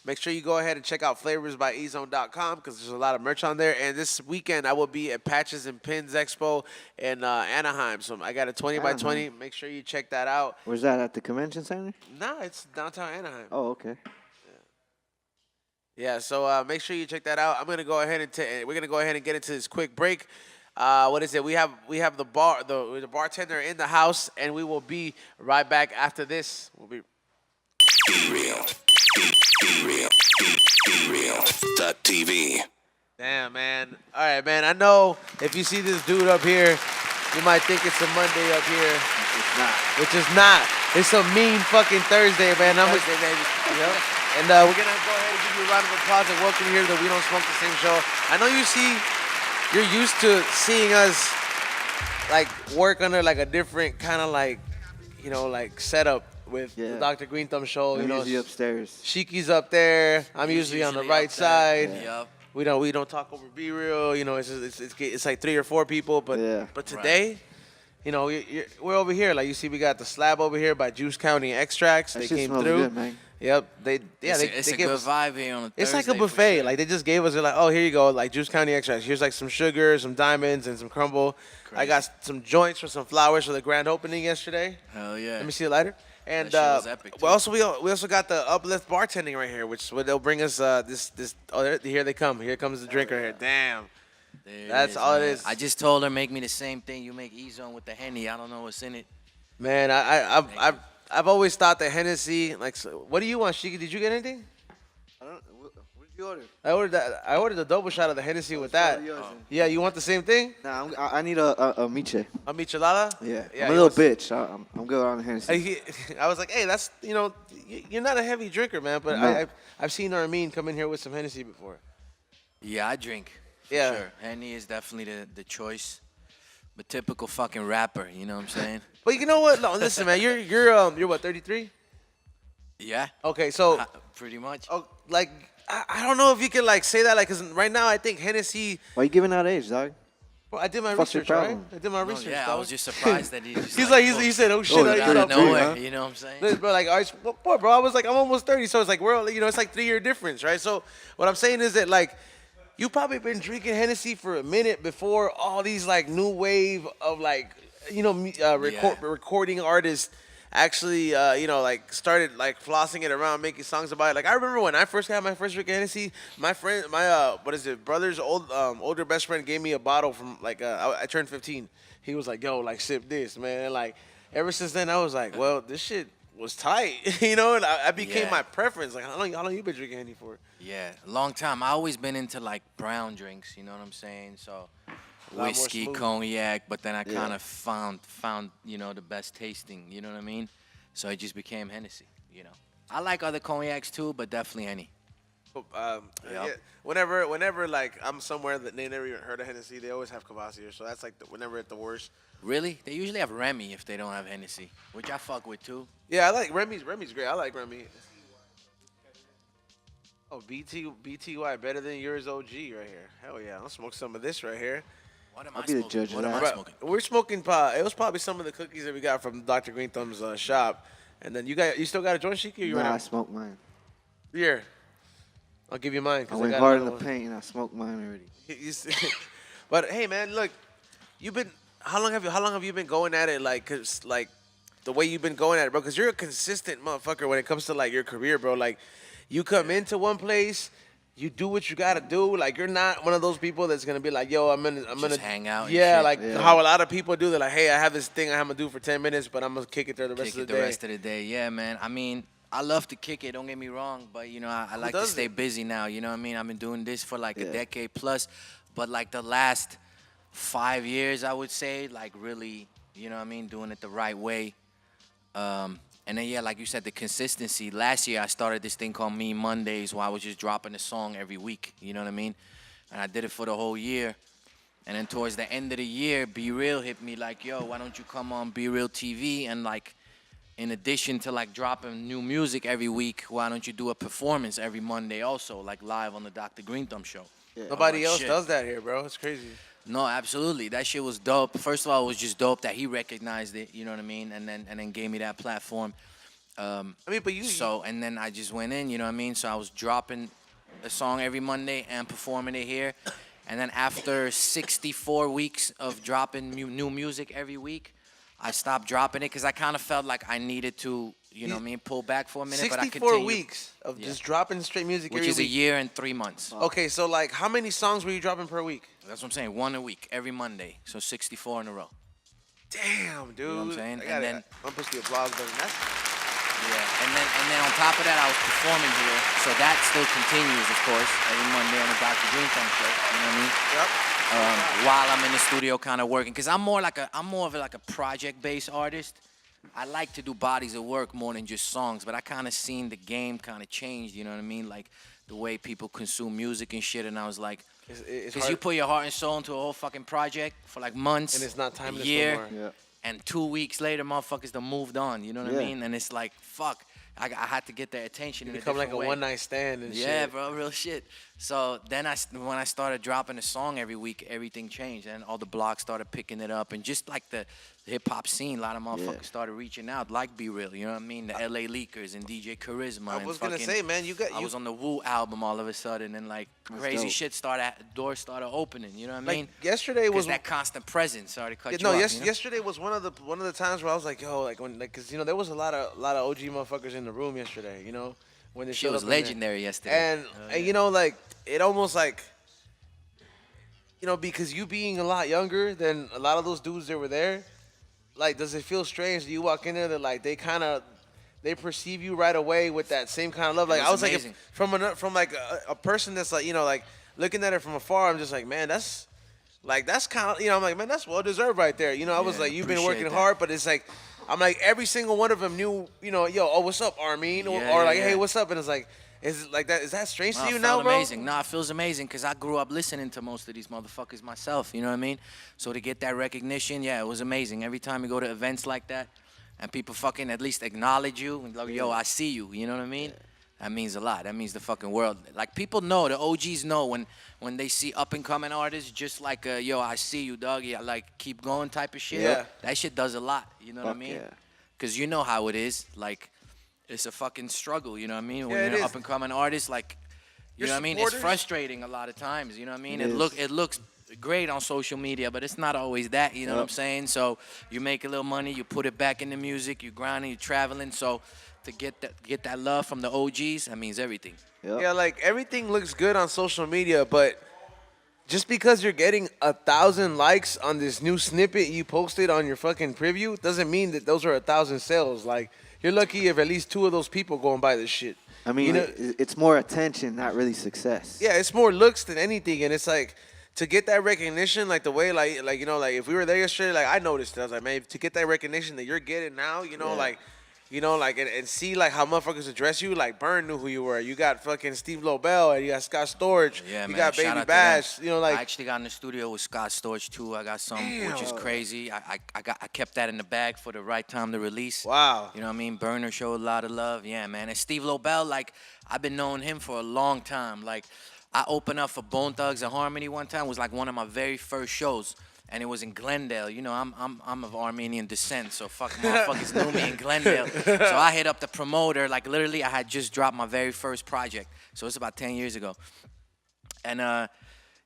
Make sure you go ahead and check out flavorsbyezone.com because there's a lot of merch on there. And this weekend, I will be at Patches and Pins Expo in Anaheim. So I got a 20 by 20. Make sure you check that out. Where's that, at the convention center? Nah, it's downtown Anaheim. Oh, okay. Yeah, so make sure you check that out. We're gonna go ahead and get into this quick break. What is it? We have the bartender in the house, and we will be right back after this. We'll be TV. Damn, man. All right, man. I know if you see this dude up here, you might think it's a Monday up here. It's not. Which is not. It's a mean fucking Thursday, man. Thursday, baby. Yep. And we're gonna go ahead and give you a round of applause and welcome you here to the We Don't Smoke the Same show. I know you're used to seeing us like work under like a different kind of like, like setup with the Dr. Greenthumb show. I'm usually upstairs. Sheiky's up there. I'm usually on the right side. Yep. We don't talk over Be Real. It's like 3 or 4 people, but today, we're over here. Like you see, we got the slab over here by Juice County Extracts. That They shit came smells through. good, man. Yep. It's a gave good us, vibe here on a Thursday. it's like a for buffet. sure. Like they just gave us. They're like, oh, here you go. Like Juice County Extracts. Here's like some sugar, some diamonds, and some crumble. I got some joints for some flowers for the grand opening yesterday. Hell yeah. Let me see the lighter. And That shit was epic, too. we also got the uplift bartending right here, which they'll bring us this. Oh, here they come. Here comes the drink right here. Damn. There That's all it is. I just told her make me the same thing you make E-Zone with the Henny. I don't know what's in it. Man, I've always thought that Hennessy. Like, so, what do you want, Sheiky? Did you get anything? I don't. What did you order? I ordered a double shot of the Hennessy with that. Yeah, you want the same thing? Nah, I need a miche. A michelada? Yeah, Yeah, I'm a he little wants- bitch. I'm good on the Hennessy. I was like, hey, that's you're not a heavy drinker, man. But No. I've seen Armenia come in here with some Hennessy before. Yeah, I drink. For Yeah. Sure. Henny is definitely the choice. But typical fucking rapper, you know what I'm saying? But you know what? No, listen, man. You're what, 33? Yeah. Okay, so Pretty much. like I don't know if you can like say that, like, cause right now I think Hennessy. Why you giving out age, dog? Well, I did my Fuck's your research, right? problem? I did my No, research. yeah, I dog. was just surprised that he just he said, oh shit, Oh, I you're out of stopped 33, nowhere, huh? you know what I'm saying? Look, bro, like, boy, bro, I was like, I'm almost 30, so it's like we're, it's like 3-year difference, right? So what I'm saying is that like, you probably been drinking Hennessy for a minute before all these like new wave of like, recording artists actually, like started like flossing it around, making songs about it. Like I remember when I first had my first drink of Hennessy, my brother's older best friend gave me a bottle from like I turned 15. He was like, yo, like sip this, man. And like ever since then, I was like, well, this shit was tight, and I became Yeah. my preference. Like how long you been drinking Henny for? Yeah, a long time. I always been into like brown drinks, you know what I'm saying? So more whiskey, smooth. cognac, but then I kind of found the best tasting, you know what I mean? So it just became Hennessy, I like other cognacs too, but definitely Henny. Yeah, whenever like I'm somewhere that they never even heard of Hennessy, they always have Cavassier. So that's like whenever at the worst. Really? They usually have Remy if they don't have Hennessy, which I fuck with too. Yeah, I like Remy's great. I like Remy. Oh, BTY better than yours OG right here. Hell yeah, I'll smoke some of this right here. What am I'll I be the smoking? judge of What am that. I Bro, smoking? we're smoking it was probably some of the cookies that we got from Dr. Greenthumb's shop. And then you still got a joint, Sheiky? Or you Nah, I ran smoked mine. Here. I'll give you mine. I 'cause went got hard in another the one. paint and I smoked mine already. But hey, man, look, how long have you been going at it? Like, 'cause like the way you've been going at it, bro. Cause you're a consistent motherfucker when it comes to like your career, bro. Like, you come into one place, you do what you gotta do. Like, you're not one of those people that's gonna be like, yo, I'm gonna hang out and Yeah, shit. like Yeah. how a lot of people do. They're like, hey, I have this thing I'm gonna do for 10 minutes, but I'm gonna kick it there the rest Kick of it the the day. rest of the day. Yeah, man. I mean, I love to kick it. Don't get me wrong, but I like to doesn't? stay busy now. You know what I mean? I've been doing this for like a Yeah. decade plus, but like the last 5 years, I would say, like really, you know what I mean, doing it the right way. And then yeah, like you said, the consistency. Last year, I started this thing called Me Mondays, where I was just dropping a song every week. You know what I mean? And I did it for the whole year. And then towards the end of the year, Be Real hit me like, yo, why don't you come on Be Real TV and like, in addition to like dropping new music every week, why don't you do a performance every Monday also, like live on the Dr. Greenthumb show? Nobody like, else shit. does that here, bro. It's crazy. No, absolutely. That shit was dope. First of all, it was just dope that he recognized it, you know what I mean? And then gave me that platform. I mean, but And then I just went in, you know what I mean? So I was dropping a song every Monday and performing it here. And then after 64 weeks of dropping new music every week, I stopped dropping it because I kind of felt like I needed to, you know what I mean, pull back for a minute. 64 but I continued, weeks of just dropping straight music which every is a week. year and 3 months. Okay, so like, how many songs were you dropping per week? That's what I'm saying. 1 a week, every Monday. So 64 in a row. Damn, dude. You know what I'm saying? I'm gonna push the applause button. That's Yeah, and then on top of that, I was performing here, so that still continues, of course, every Monday on the Dr. Greenthumb show. You know what I mean? yep. While I'm in the studio, kind of working, because I'm more of like a project-based artist. I like to do bodies of work more than just songs, but I kind of seen the game kind of change. You know what I mean? Like the way people consume music and shit, and I was like, It's because hard, you put your heart and soul into a whole fucking project for like months, and it's not a timeless year, no more. Yeah. and 2 weeks later, motherfuckers done moved on. You know what I Yeah. mean? And it's like, fuck, I had to get their attention You in a become like different a way. one-night stand and shit. Yeah, bro, real shit. So then when I started dropping a song every week, everything changed, and all the blogs started picking it up, and just like the hip hop scene, a lot of motherfuckers started reaching out, like Be Real, you know what I mean? The LA Leakers and DJ Charisma. I and was gonna fucking- say, man, I was on the Woo album all of a sudden, and like crazy dope. shit doors started opening. You know what I like mean? yesterday Because was that constant presence started to cut you no. off, you know? Yesterday was one of the times where I was like, yo, like when because there was a lot of OG motherfuckers in the room yesterday. You know when they Shit showed was up in there. legendary yesterday. And you know, like it almost like, because you being a lot younger than a lot of those dudes that were there, like, does it feel strange that you walk in there that like they perceive you right away with that same kind of love? Like was I was amazing. like, from like a person that's like, like looking at it from afar, I'm just like, man, that's kind of, I'm like, man, that's well deserved right there. I was Yeah, like, you've been appreciate working that. hard, but it's like, I'm like, every single one of them knew, yo, oh, what's up, Armin? Or Yeah, like, yeah, hey, yeah. what's up? And it's like, is it like that? Is that strange No, to you it now, felt bro? amazing. No, it feels amazing because I grew up listening to most of these motherfuckers myself. You know what I mean? So to get that recognition, yeah, it was amazing. Every time you go to events like that, and people fucking at least acknowledge you and like, yo, I see you. You know what I mean? That means a lot. That means the fucking world. Like people know, the OGs know when they see up and coming artists, just like yo, I see you, dog. Yeah, like keep going type of shit. Yeah. That shit does a lot. You know what I Fuck mean? yeah. Because you know how it is. Like, it's a fucking struggle, you know what I mean? When Yeah, it you're an is. up and coming artist, like, you Your know what I mean? It's supporters- frustrating a lot of times, you know what I mean? It is. It looks great on social media, but it's not always that, you know what I'm saying? So you make a little money, you put it back in the music, you're grinding, you're traveling. So to get that love from the OGs, that means everything. Yep. Yeah, like everything looks good on social media, but just because you're getting 1,000 likes on this new snippet you posted on your fucking preview doesn't mean that those are 1,000 sales. Like, you're lucky if at least 2 of those people go and buy this shit. I mean, it's more attention, not really success. Yeah, it's more looks than anything, and it's like to get that recognition, like the way, like if we were there yesterday, like I noticed it. I was like, man, to get that recognition that you're getting now, and see like how motherfuckers address you. Like Burn knew who you were. You got fucking Steve Lobel, and you got Scott Storage. Yeah, you man. got shout Baby out to Bash. them. Like I actually got in the studio with Scott Storch too. I got some, which is Damn. crazy. I kept that in the bag for the right time to release. wow. You know what I mean? Burner showed a lot of love. Yeah, man. And Steve Lobel, like, I've been knowing him for a long time. Like, I opened up for Bone Thugs and Harmony one time. It was like one of my very first shows. And it was in Glendale. You know, I'm of Armenian descent, so fuck motherfuckers knew me in Glendale. So I hit up the promoter. Like, literally, I had just dropped my very first project. So it's about 10 years ago. And,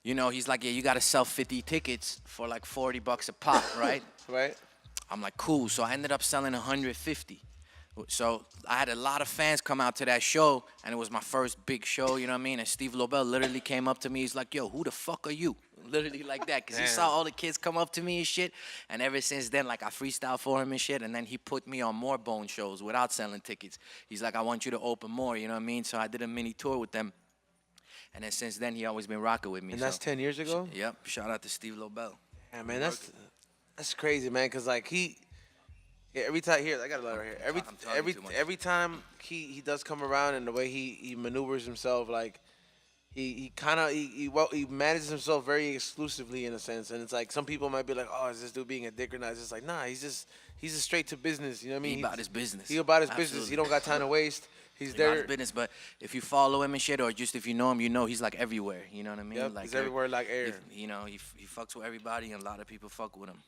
he's like, yeah, you got to sell 50 tickets for like $40 a pop, right? Right. I'm like, cool. So I ended up selling 150. So I had a lot of fans come out to that show, and it was my first big show, you know what I mean? And Steve Lobel literally came up to me. He's like, yo, who the fuck are you? Literally like that, because he saw all the kids come up to me and shit. And ever since then, like, I freestyle for him and shit. And then he put me on more Bone shows without selling tickets. He's like, I want you to open more, you know what I mean? So I did a mini tour with them. And then since then, he always been rocking with me. And that's 10 years ago. Yep. Shout out to Steve Lobel. Yeah, man, that's crazy, man. Cause like every time here, I got a letter right here. I'm talking too much. Every time he does come around, and the way he maneuvers himself, like he manages himself very exclusively in a sense. And it's like some people might be like, oh, is this dude being a dick or not? It's just like, nah, he's just straight to business. You know what I mean? He about his business. He about his business. Absolutely. He don't got time to waste. He's He about there. his business, but if you follow him and shit, or just if you know him, you know he's like everywhere. You know what I mean? Yep, Like he's everywhere like air. He fucks with everybody, and a lot of people fuck with him.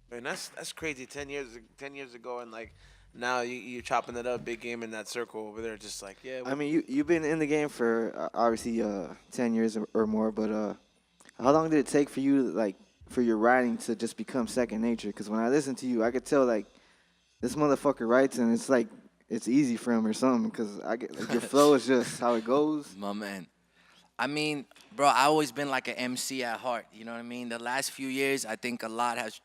Man, that's crazy. 10 years ago, and like now you're chopping it up, big game in that circle over there. Just like, yeah. I mean, you've been in the game for obviously 10 years or more, but how long did it take for you to like for your writing to just become second nature. Because when I listen to you, I could tell like this motherfucker writes and it's like it's easy for him or something. Because I get like, your flow is just how it goes. My man. I mean, bro, I always been like an MC at heart. You know what I mean? The last few years, I think a lot has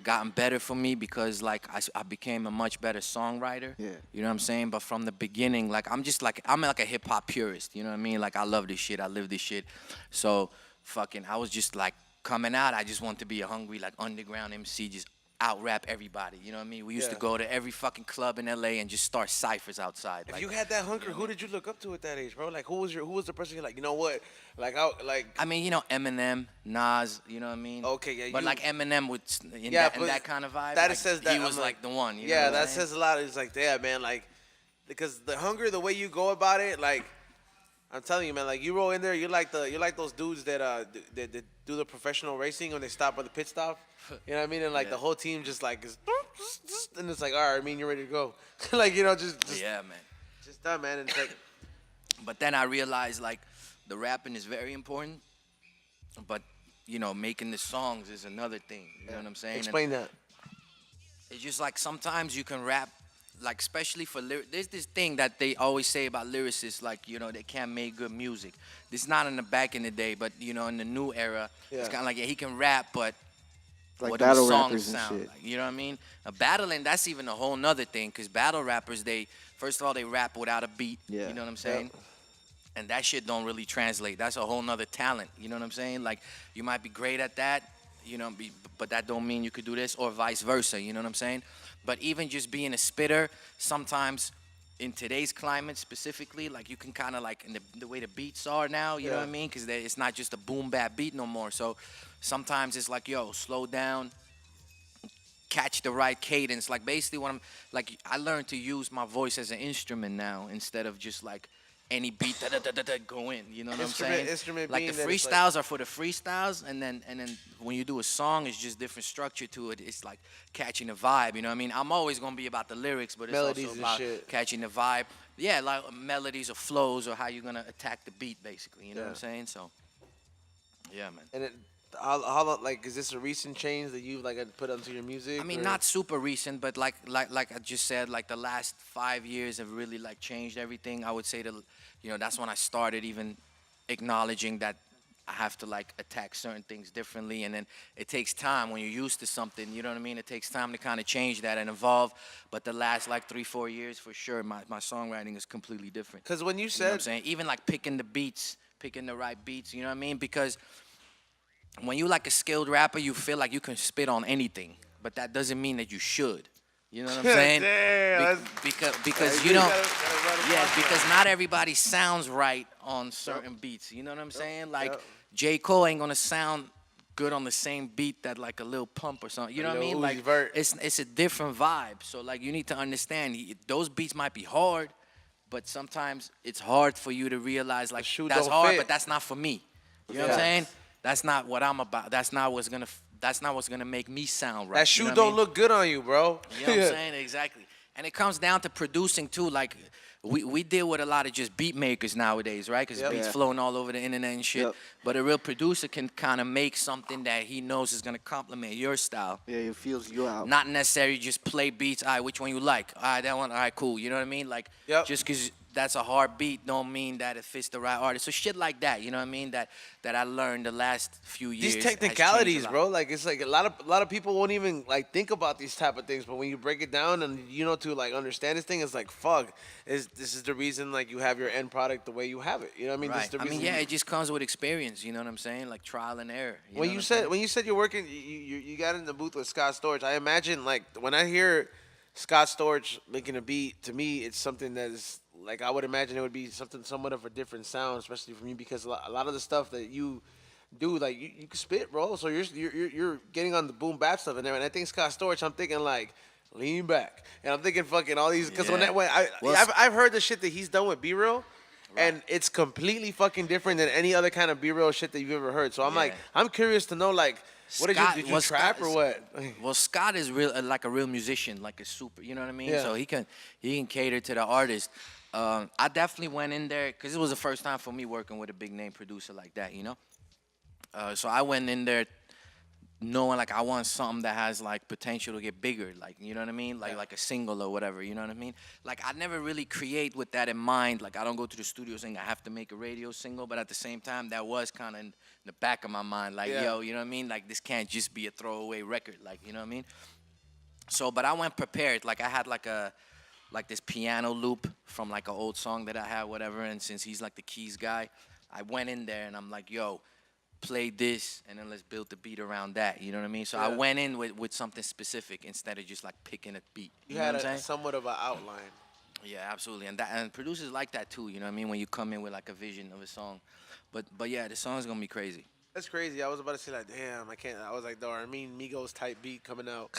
gotten better for me because like I became a much better songwriter. Yeah. You know what I'm saying? But from the beginning, like I'm like a hip hop purist. You know what I mean? Like I love this shit. I live this shit. So fucking, I was just like coming out. I just want to be a hungry like underground MC, just out rap everybody. You know what I mean? We used to go to every fucking club in LA and just start ciphers outside. If like, you had that hunger, who did you look up to at that age, bro? Like, who was the person you're like, you know what? Like, I mean, you know, Eminem, Nas, you know what I mean? Okay, yeah, But you- like Eminem with in but that kind of vibe, That like, says that he was I'm like the one. You know yeah, what I'm that saying? says a lot. It's like, yeah, man, like, because the hunger, the way you go about it, like, I'm telling you, man, like you roll in there, you're like those dudes that that do the professional racing when they stop at the pit stop. You know what I mean? And like the whole team just like is, and it's like, all right, I mean, you're ready to go. Like, you know, just Yeah, man. just done, man. And it's like, But then I realized like the rapping is very important, but you know, making the songs is another thing. You know what I'm saying? And explain that. it's just like sometimes you can rap, like especially for there's this thing that they always say about lyricists, like you know they can't make good music. This is not in the back in the day, but you know in the new era, it's kind of like he can rap, but Like what do the battle songs rappers and sound shit. like? You know what I mean? Battling, that's even a whole nother thing, because battle rappers, they first of all they rap without a beat. Yeah. You know what I'm saying? And that shit don't really translate. That's a whole nother talent. You know what I'm saying? Like you might be great at that, you know, but that don't mean you could do this, or vice versa. You know what I'm saying? But even just being a spitter, sometimes in today's climate specifically, like you can kind of like in the way the beats are now, you know what I mean? Because it's not just a boom bap beat no more. So sometimes it's like, yo, slow down, catch the right cadence. Like basically what I'm like, I learned to use my voice as an instrument now instead of just like any beat go in. You know what I'm saying? Instrument like being the that it's freestyles are for the freestyles, and then when you do a song, it's just different structure to it. It's like catching the vibe. You know what I mean? I'm always gonna be about the lyrics, but it's Melodies also and about shit. catching the vibe. Yeah, like melodies or flows or how you're gonna attack the beat, basically. You know what I'm Yeah. saying? So, yeah, man. And how like is this a recent change that you like put onto your music? I mean, or- not super recent, but like I just said, like the last 5 years have really like changed everything. I would say that's when I started even acknowledging that I have to like attack certain things differently, and then it takes time when you're used to something. You know what I mean? It takes time to kind of change that and evolve. But the last like 3-4 years, for sure, my songwriting is completely different. Because when you You know what I'm said saying? Even like picking the beats, picking the right beats. You know what I mean? Because when you like a skilled rapper, you feel like you can spit on anything, but that doesn't mean that you should. You know what I'm saying? Damn, Because you know, yeah, because not everybody sounds right on certain beats. You know what I'm saying? Like Yep. J. Cole ain't gonna sound good on the same beat that like a Lil Pump or something. You know what I Lil mean? Uzi Like Vert. it's a different vibe. So like you need to understand those beats might be hard, but sometimes it's hard for you to realize like shoe that's don't hard, fit. but that's not for me. You know what I'm Facts. saying? That's not what I'm about. That's not what's gonna make me sound right. that shoe you know what I don't mean? look good on you, bro. You know what I'm saying? Exactly. And it comes down to producing too. Like we deal with a lot of just beat makers nowadays, right? Because Yep. beats Yeah. flowing all over the internet and shit. Yep. But a real producer can kind of make something that he knows is gonna complement your style. Yeah, it feels you out. Not necessarily just play beats. All right, which one you like? All right, that one. All right, cool. You know what I mean? Like Yep. just because that's a hard beat don't mean that it fits the right artist. So shit like that. You know what I mean? That I learned the last few years. These has changed a technicalities, lot. bro. Like it's like a lot of people won't even like think about these type of things, but when you break it down and you know to like understand this thing, it's like fuck. This is the reason like you have your end product the way you have it. You know what I mean? This is Right. the I mean, reason yeah, it just comes with experience. You know what I'm saying? Like trial and error. when know you what I'm said saying? when you said you're working, you got in the booth with Scott Storch. I imagine like when I hear Scott Storch making a beat, to me it's something that is like I would imagine it would be something somewhat of a different sound, especially from you because a lot of the stuff that you do, like you can spit, bro. So you're getting on the boom bap stuff and there. And I think Scott Storch, I'm thinking like lean back, and I'm thinking fucking all these because Yeah. I've heard the shit that he's done with B-Real. And it's completely fucking different than any other kind of B-Real shit that you've ever heard. So I'm like, Yeah. I'm curious to know, like, what Scott- did you well, trap Scott or is- what? Well, Scott is real, like a real musician, like a super. You know what I mean? Yeah. So he can cater to the artist. I definitely went in there because it was the first time for me working with a big name producer like that. You know. So I went in there knowing like I want something that has like potential to get bigger, like you know what I mean, like a single or whatever, you know what I mean. Like I never really create with that in mind. Like I don't go to the studio saying I have to make a radio single, but at the same time that was kind of in the back of my mind, like Yeah. yo, you know what I mean. Like this can't just be a throwaway record, like you know what I mean. So, but I went prepared. Like I had like this piano loop from like an old song that I had, whatever. And since he's like the keys guy, I went in there and I'm like, yo, play this, and then let's build the beat around that. You know what I mean? So I Yeah. went in with something specific instead of just like picking a beat. You You know had what I'm saying? somewhat of an outline. Yeah, absolutely. And producers like that too. You know what I mean? When you come in with like a vision of a song, but yeah, the song's gonna be crazy. That's crazy. I was about to say like, damn, I can't. I was like, I mean, Migos type beat coming out.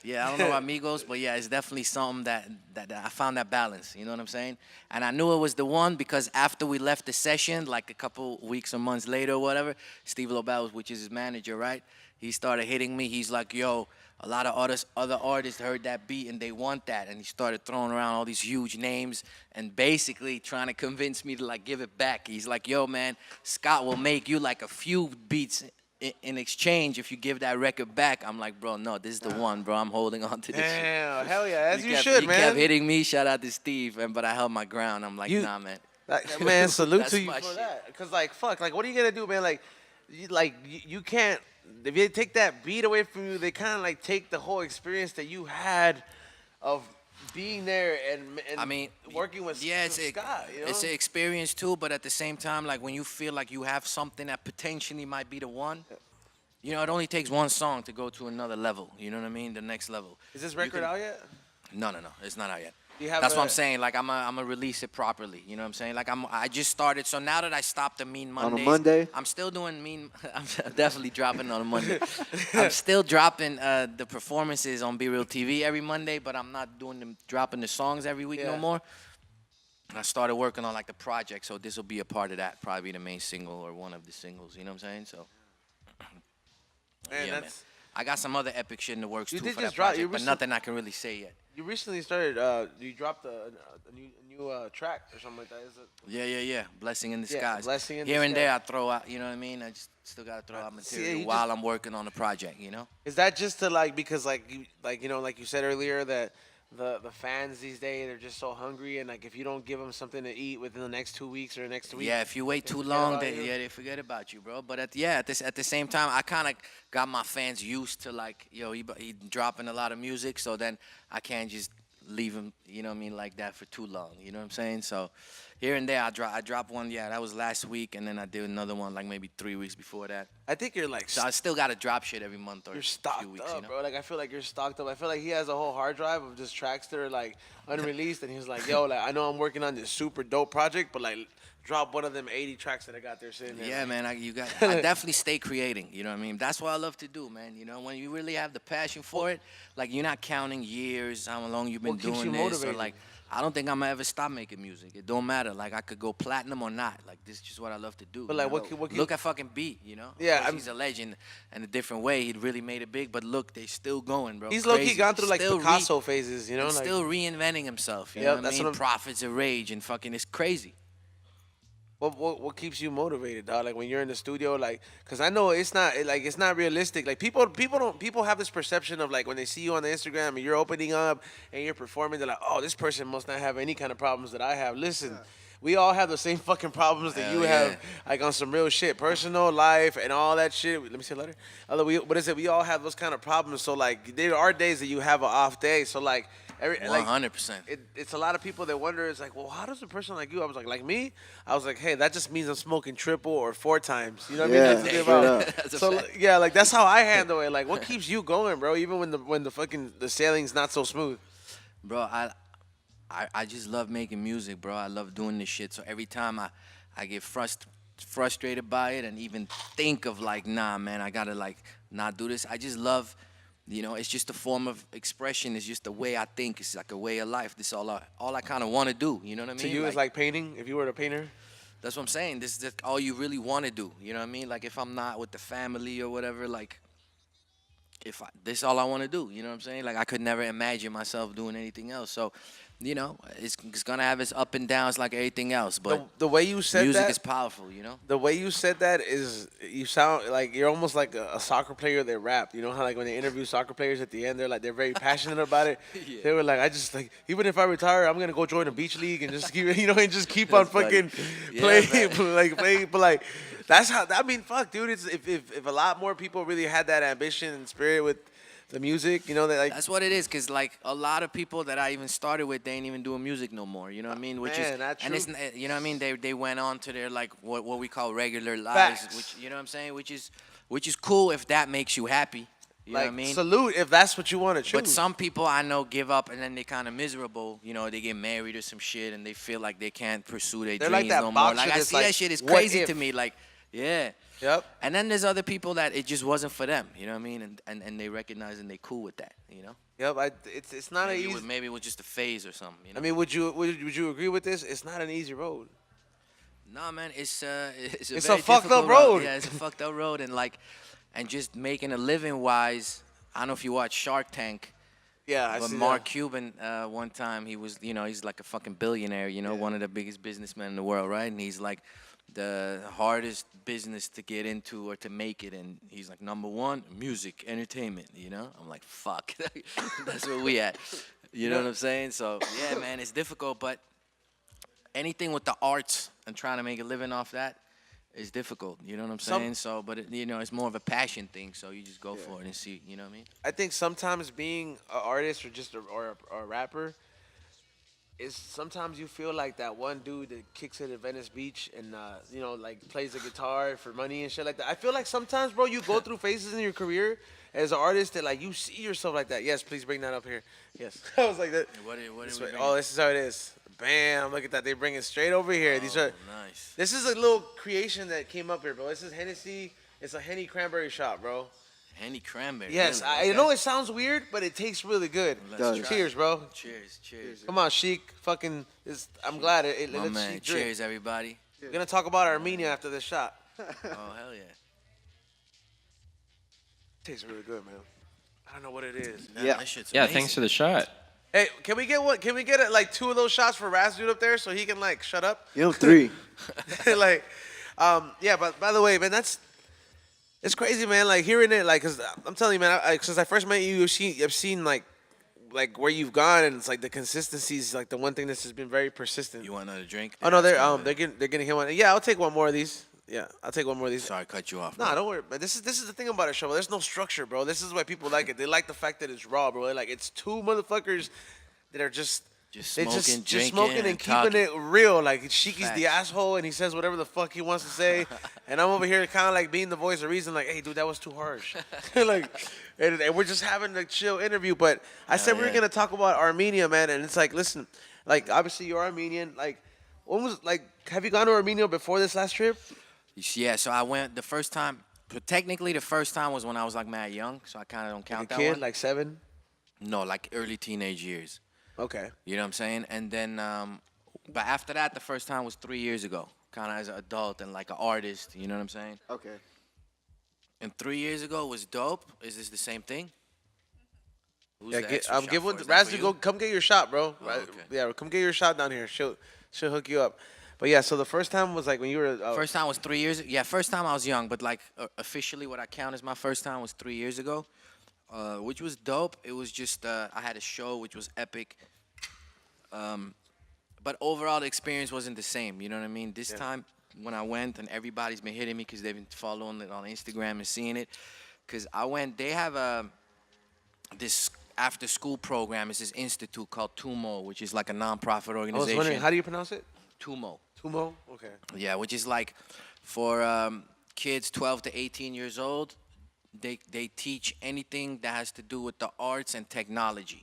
Yeah. I don't know about Migos, but yeah, it's definitely something that I found that balance. You know what I'm saying? And I knew it was the one because after we left the session, like a couple weeks or months later or whatever, Steve Lobel, which is his manager, right? He started hitting me. He's like, yo, a lot of other artists heard that beat and they want that. And he started throwing around all these huge names and basically trying to convince me to like give it back. He's like, yo, man, Scott will make you like a few beats in exchange if you give that record back. I'm like, bro, no, this is the one, bro. I'm holding on to this shit. Damn, hell yeah, as you kept, should, he man. kept hitting me. Shout out to Steve, but I held my ground. I'm like, nah, man. Like, man, salute That's to you my for shit. that. Cause like, fuck, like, what are you gonna do, man? Like, you can't. If they take that beat away from you, they kind of like take the whole experience that you had of being there and I mean, working with yeah, Scott. You know? It's an experience too, but at the same time, like when you feel like you have something that potentially might be the one, you know, it only takes one song to go to another level. You know what I mean? The next level. Is this record out yet? No, it's not out yet. Do you have That's what I'm saying. Like I'm gonna release it properly. You know what I'm saying? Like I just started. So now that I stopped the Mean On a Mondays, Monday? I'm still doing Mean. I'm definitely dropping on a Monday. I'm still dropping the performances on Be Real TV every Monday, but I'm not doing them dropping the songs every week no Yeah. more. I started working on like the project, so this will be a part of that. Probably the main single or one of the singles. You know what I'm saying? So Man, yeah, man. that's. I got some other epic shit in the works You too did for just that drop- project, you but recent- nothing I can really say yet. You recently started. You dropped a new track or something like that. Is it? Yeah. Blessing in Yeah, disguise. Blessing in Here and there, I Disguise. throw out. You know what I mean? I just still gotta throw out See, material you while I'm working on the project. You know? Is that just to like because like you said earlier that the fans these days they're just so hungry and like if you don't give them something to eat within the next 2 weeks or next week. Yeah. If you wait too forget long, about they you. they forget about you, bro. But at the same time, I kind of got my fans used to like, yo, he dropping a lot of music, so then I can't just leave him, you know what I mean, like that for too long. You know what I'm saying? So here and there, I dropped one. Yeah, that was last week, and then I did another one like maybe 3 weeks before that. I think you're like So I still gotta drop shit every month or you're a stocked few weeks. up, You know? bro. Like I feel like you're stocked up. I feel like he has a whole hard drive of just tracks that are like unreleased, and he's like, yo, like I know I'm working on this super dope project, but like drop one of them 80 tracks that I got there sitting there. Yeah, man, I definitely stay creating. You know what I mean? That's what I love to do, man. You know, when you really have the passion for it, like you're not counting years, how long you've been What keeps doing you this, or motivated? like I don't think I'm gonna ever stop making music. It don't matter. Like I could go platinum or not. Like this is just what I love to do. But, you like, know? what look at fucking Beat, you know? Yeah, Of course, I'm- he's a legend in a different way. He really made it big, but look, they still going, bro. He's low key Crazy. gone through like Still Picasso phases, you know? and Like, still reinventing himself. You Yep, know what that's I mean? what I'm- Prophets of Rage and fucking it's crazy. what keeps you motivated, dog? Like when you're in the studio, like, cause I know it's not realistic. Like people have this perception of like when they see you on the Instagram and you're opening up and you're performing, they're like, oh, this person must not have any kind of problems that I have. Listen, we all have the same fucking problems that Hell you yeah. have, like on some real shit, personal life and all that shit. Let me see a letter. What is it? We all have those kind of problems. So like there are days that you have an off day. So like. 100%. It's a lot of people that wonder. It's like, well, how does a person like you? I was like me. I was like, hey, that just means I'm smoking triple or 4 times. You know what I mean? Yeah, That's the thing straight about- up. That's a So fact. yeah, like that's how I handle it. Like, what keeps you going, bro? Even when the fucking the sailing's not so smooth. Bro, I just love making music, bro. I love doing this shit. So every time I get frustrated by it and even think of like, nah, man, I gotta like not do this. I just love, you know, it's just a form of expression. It's just the way I think. It's like a way of life. This is all I kind of want to do. You know what I mean? To you, it's like painting. If you were a painter, That's what I'm saying. This is just all you really want to do. You know what I mean? Like if I'm not with the family or whatever, like this is all I want to do. You know what I'm saying? Like I could never imagine myself doing anything else. So, it's gonna have its up and downs like everything else. But The way you said music that is powerful. You know? the way you said that is you sound like you're almost like a soccer player that rap. You know how like when they interview soccer players at the end, they're very passionate about it. Yeah. They were like, I just like even if I retire, I'm gonna go join a beach league and just keep and just keep on That's funny. fucking Yeah, playing man. like playing. But like that's how I mean, fuck, dude. It's if a lot more people really had that ambition and spirit with the music, that like That's what it is, cause like a lot of people that I even started with, they ain't even doing music no more. You know what I mean? Which man, is, that's and it's, true. you know what I mean? They went on to their like what we call regular lives, Facts. which you know what I'm saying? Which is cool if that makes you happy. You know like what I mean? salute if that's what you want to choose. But some people I know give up and then they kind of miserable. You know, they get married or some shit and they feel like they can't pursue their They're dreams like that no more. boxer Like I that's see like, that shit is what crazy if? to me. Like, yeah. Yep. And then there's other people that it just wasn't for them. You know what I mean? And they recognize and they cool with that. You know. Yep. It's not Maybe an easy. maybe it was just a phase or something. You know? I mean, would you agree with this? It's not an easy road. nah, man, it's It's a very fucked up difficult road. Yeah, it's a fucked up road, and just making a living wise. I don't know if you watch Shark Tank. Yeah, I But see Mark that. Cuban, one time he was, he's like a fucking billionaire, one of the biggest businessmen in the world, right? And he's like the hardest business to get into or to make it. And he's like, number one, music, entertainment, I'm like, fuck. That's where we at. You know what I'm saying? So, yeah, man, it's difficult. But anything with the arts and trying to make a living off that is difficult. You know what I'm saying? So, but, it's more of a passion thing. So you just go for it and see, you know what I mean? I think sometimes being an artist or just a rapper is sometimes you feel like that one dude that kicks it at Venice Beach and like plays the guitar for money and shit like that. I feel like sometimes, bro, you go through phases in your career as an artist that like you see yourself like that. Yes, please bring that up here. Yes, I was like that. What are we This bringing? way. Oh, this is how it is. Bam! Look at that. They bring it straight over here. These are. Nice. This is a little creation that came up here, bro. This is Hennessy. It's a Henny cranberry shop, bro. Henny Cranberry. Yes, really? I Okay. know it sounds weird, but it tastes really good. Let's try Cheers, it. bro. Cheers. Come on, Sheik. Fucking. I'm glad it My lets man. Sheik drink. Cheers, everybody. We're gonna talk about Armenia after this shot. Oh, hell yeah. Tastes really good, man. I don't know what it is. Yeah. That shit's Yeah, amazing. thanks for the shot. Hey, can we get what? Can we get like 2 of those shots for Raz dude up there so he can like shut up? You know, 3. like, yeah. But by the way, man, it's crazy, man. Like hearing it, like, cause I'm telling you, man. Since I first met you, I've seen like where you've gone, and it's like the consistency is like the one thing that's just been very persistent. You want another drink? Oh no, Yeah, they're getting him one. Yeah, I'll take one more of these. Yeah, I'll take one more of these. Sorry, cut you off. Nah, man. don't worry. But this is the thing about a show. Bro. There's no structure, bro. This is why people like it. They like the fact that it's raw, bro. They're like it's 2 motherfuckers that are just Just smoking, just drinking, smoking and keeping talking. it real. Like Sheiky's the Facts. asshole and he says whatever the fuck he wants to say, and I'm over here kind of like being the voice of reason. Like, hey, dude, that was too harsh. like, and we're just having a chill interview. But I said we were yeah. gonna talk about Armenia, man, and it's like, listen, like obviously you're Armenian. Like, when was like, have you gone to Armenia before this last trip? Yeah, so I went the first time. But technically, the first time was when I was like mad young, so I kind of don't count Like a that kid, one. like 7. No, like early teenage years. Okay. You know what I'm saying? And then, but after that, the first time was 3 years ago, kind of as an adult and like an artist. You know what I'm saying? Okay. And 3 years ago was dope. Is this the same thing? Who's Yeah, the extra shot give for? one. Is that Raz, for you you? go. Come get your shot, bro. Oh, Right? okay. Yeah, come get your shot down here. She'll hook you up. But yeah, so the first time was like when you were. First time was 3 years. Yeah, first time I was young, but like officially, what I count as my first time was 3 years ago, which was dope. It was just I had a show which was epic. But overall, the experience wasn't the same. You know what I mean? This time when I went, and everybody's been hitting me because they've been following it on Instagram and seeing it. Because I went, they have this after school program. It's this institute called TUMO, which is like a nonprofit I was organization. wondering, how do you pronounce it? TUMO. Tumo. Okay. Yeah, which is like for kids 12 to 18 years old. They teach anything that has to do with the arts and technology.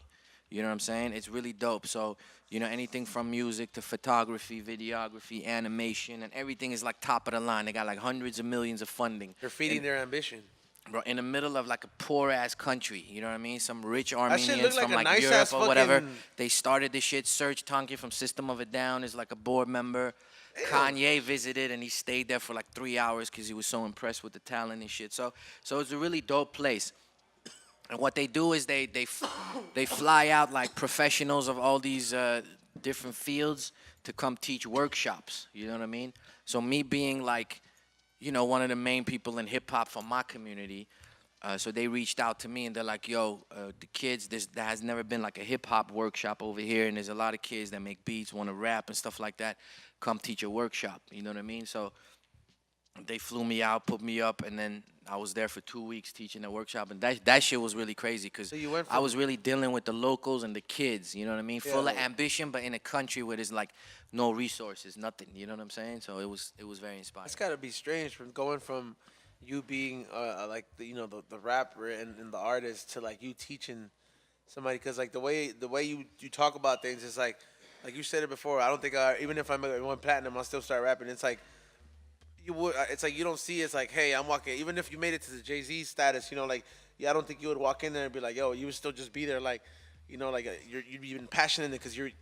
You know what I'm saying? It's really dope. So, anything from music to photography, videography, animation, and everything is like top of the line. They got like hundreds of millions of funding. They're feeding their ambition. Bro, in the middle of like a poor ass country, you know what I mean? Some rich shit Armenians look like from a like nice Europe ass or whatever. fucking- They started this shit. Serge Tankian from System of a Down is like a board member. Kanye visited and he stayed there for like 3 hours because he was so impressed with the talent and shit. So it's a really dope place. And what they do is they fly out like professionals of all these different fields to come teach workshops. You know what I mean? So me being like, one of the main people in hip hop from my community, so they reached out to me and they're like, "Yo, the kids, there has never been like a hip hop workshop over here, and there's a lot of kids that make beats, want to rap and stuff like that. Come teach a workshop." You know what I mean? So they flew me out, put me up, and then I was there for 2 weeks teaching a workshop, and that shit was really crazy because you went I from- was really dealing with the locals and the kids. You know what I mean? Yeah. Full of ambition, but in a country where there's like no resources, nothing. You know what I'm saying? So it was very inspiring. It's got to be strange from going from you being like the rapper and the artist to like you teaching somebody, because like the way you talk about things is like you said it before. I don't think even if I'm one platinum, I'll still start rapping. It's like it's like you don't see it's like, hey, I'm walking. Even if you made it to the Jay-Z status, like I don't think you would walk in there and be like, yo, you would still just be there like. Like you'd be even passionate because you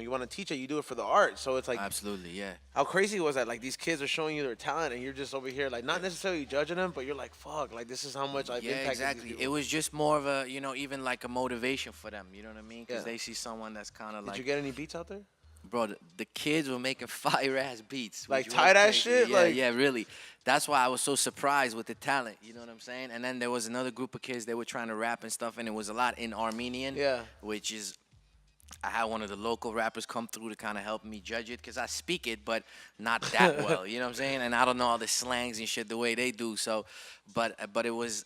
want to teach it. You do it for the art. So it's like Absolutely, yeah. how crazy was that? Like these kids are showing you their talent, and you're just over here like not necessarily judging them, but you're like, fuck, like this is how much I've Yeah, impacted exactly. these It people. was just more of a, even like a motivation for them. You know what I mean? Because Yeah. they see someone that's kind of Did like, you get any beats out there? bro, the kids were making fire ass beats. Like which was tie-dye crazy. shit? Yeah, Like- yeah, really. That's why I was so surprised with the talent. You know what I'm saying? And then there was another group of kids. They were trying to rap and stuff, and it was a lot in Armenian. Yeah. Which is, I had one of the local rappers come through to kind of help me judge it because I speak it, but not that well. You know what I'm saying? And I don't know all the slangs and shit the way they do. So, but it was,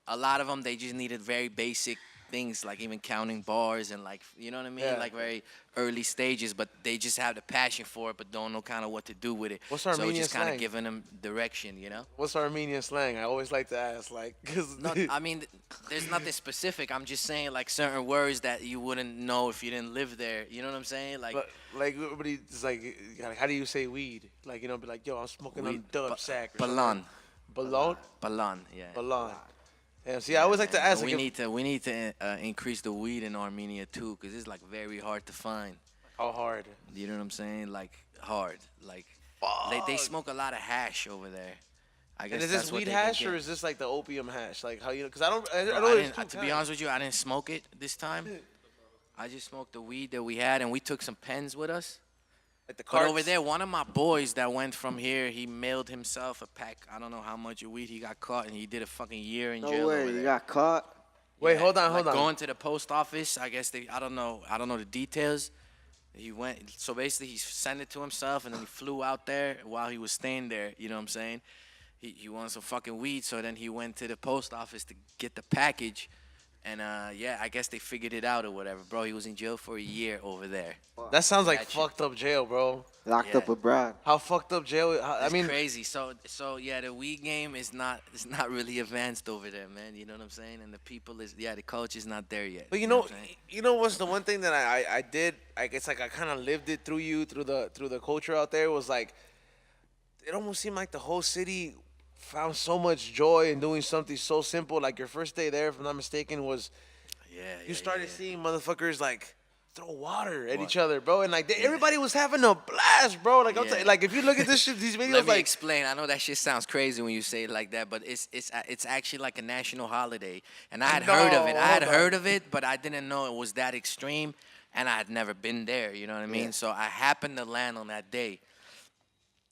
a lot of them, they just needed very basic things, like even counting bars and like, you know what I mean? Yeah. Like very early stages, but they just have the passion for it, but don't know kind of what to do with it. What's so Armenian just kind slang? of giving them direction, What's Armenian slang? I always like to ask, like, cause No, I mean, there's nothing specific. I'm just saying like certain words that you wouldn't know if you didn't live there. You know what I'm saying? Like, but like everybody's like, how do you say weed? Like be like, yo, I'm smoking on dub sack. Or Balon. something. Balon. Balon, yeah. Balon. Yeah. See, I always like to ask. We Like, need to increase the weed in Armenia too, cause it's like very hard to find. how hard? You know what I'm saying? Like hard. Like they smoke a lot of hash over there. I guess And is that's this what weed they've been hash or getting. is this like the opium hash? Like how Because I know Bro, there's two to be kinds. honest with you, I didn't smoke it this time. I just smoked the weed that we had, and we took some pens with us. Like the But over carts. there, one of my boys that went from here, he mailed himself a pack. I don't know how much of weed he got caught, and he did a fucking year in No jail way, over you there. got caught. Wait, Yeah, hold on. like going to the post office, I guess I don't know the details. He went, so basically he sent it to himself, and then he flew out there while he was staying there. You know what I'm saying? He wanted some fucking weed, so then he went to the post office to get the package. And yeah, I guess they figured it out or whatever, bro. He was in jail for a year over there. That sounds like That shit. fucked up jail, bro. Locked Yeah. up abroad. How fucked up jail? I It's mean, crazy. So yeah, the weed game is not really advanced over there, man. You know what I'm saying? And the people the culture's not there yet. but what I'm saying? what's the one thing that I did? I guess like I kind of lived it through you through the culture out there was like, it almost seemed like the whole city found so much joy in doing something so simple. Like your first day there, if I'm not mistaken, was you started seeing motherfuckers like throw water at each other, bro, and like everybody was having a blast, bro. Like I'm Yeah. like if you look at this shit, these videos, Let me like explain. I know that shit sounds crazy when you say it like that, but it's actually like a national holiday, and I had heard of it. I had hold on. heard of it, but I didn't know it was that extreme, and I had never been there. You know what I mean? Yeah. So I happened to land on that day,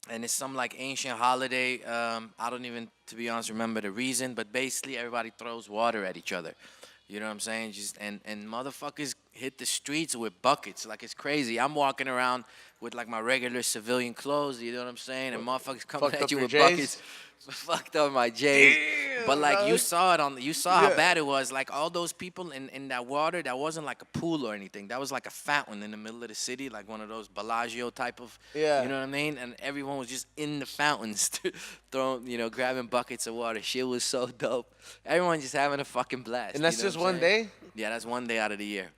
and it's some like ancient holiday. I don't even, to be honest, remember the reason, but basically everybody throws water at each other. You know what I'm saying? Just and motherfuckers hit the streets with buckets. Like it's crazy. I'm walking around with like my regular civilian clothes. You know what I'm saying? And motherfuckers coming Fucked at up you your with J's? buckets. Fucked up my J's. But like you dog. saw it you saw how Yeah. bad it was. Like all those people in that water, that wasn't like a pool or anything. That was like a fountain in the middle of the city, like one of those Bellagio type of. Yeah. You know what I mean? And everyone was just in the fountains, throwing, grabbing buckets of water. Shit was so dope. Everyone just having a fucking blast. And that's you know just what I'm one saying? day. Yeah, that's one day out of the year.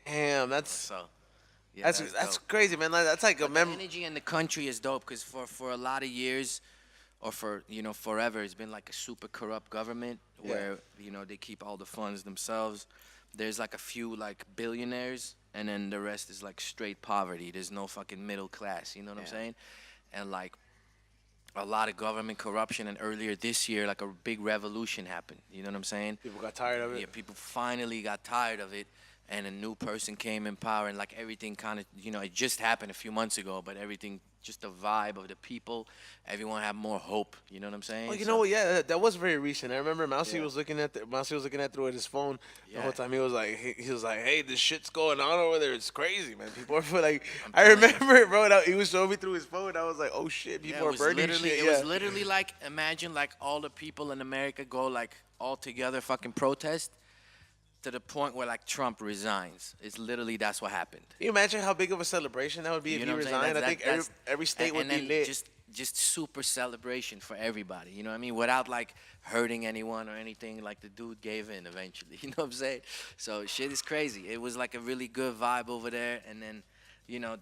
Damn, that's So, yeah, that's dope. crazy, man. Like, that's like a But the memory. energy in the country is dope because for a lot of years, or for forever, it's been like a super corrupt government where they keep all the funds themselves. There's like a few like billionaires, and then the rest is like straight poverty. There's no fucking middle class. You know what I'm saying? And like a lot of government corruption, and earlier this year, like a big revolution happened. You know what I'm saying? People got tired of it. Yeah, people finally got tired of it, and a new person came in power, and like everything kind of, it just happened a few months ago, but everything, just the vibe of the people, everyone had more hope. You know what I'm saying? Well, you So- know what? Yeah, that was very recent. I remember Mousy was looking at through his phone the whole Yeah. time. He was like, hey, this shit's going on over there. It's crazy, man. People are like, I'm I telling you. remember it, bro. He was showing me through his phone. I was like, oh shit, Yeah, people are burning shit. it was literally like, imagine like all the people in America go like all together fucking protest to the point where like Trump resigns. It's literally, that's what happened. Can you imagine how big of a celebration that would be if You he know what I'm saying? resigned? I That- think that's- every state and would be then lit. just super celebration for everybody. You know what I mean? Without like hurting anyone or anything. Like the dude gave in eventually. You know what I'm saying? So shit is crazy. It was like a really good vibe over there. And then,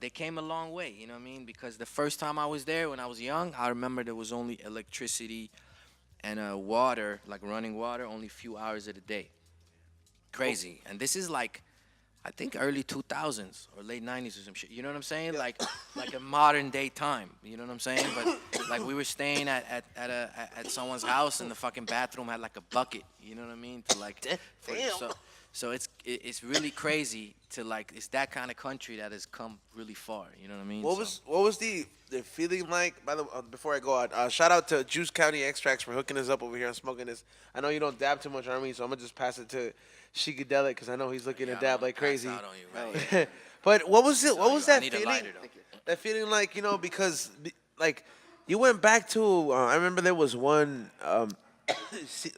they came a long way. You know what I mean? Because the first time I was there when I was young, I remember there was only electricity and water, like running water, only a few hours of the day. Crazy. And this is like, I think early 2000s or late 90s or some shit. You know what I'm saying? Like a modern day time. You know what I'm saying? But like we were staying at someone's house and the fucking bathroom had like a bucket. You know what I mean? To like, so it's really crazy to like, it's that kind of country that has come really far. You know what I mean? What was the feeling like? By the before I go out, shout out to Juice County Extracts for hooking us up over here and smoking this. I know you don't dab too much, Army, so I'm gonna just pass it to Sheiky Dabarino because I know he's looking to dab like crazy. Out on you, right? But what was it? What was I that need a feeling? lighter, though. That feeling like because like you went back to. I remember there was one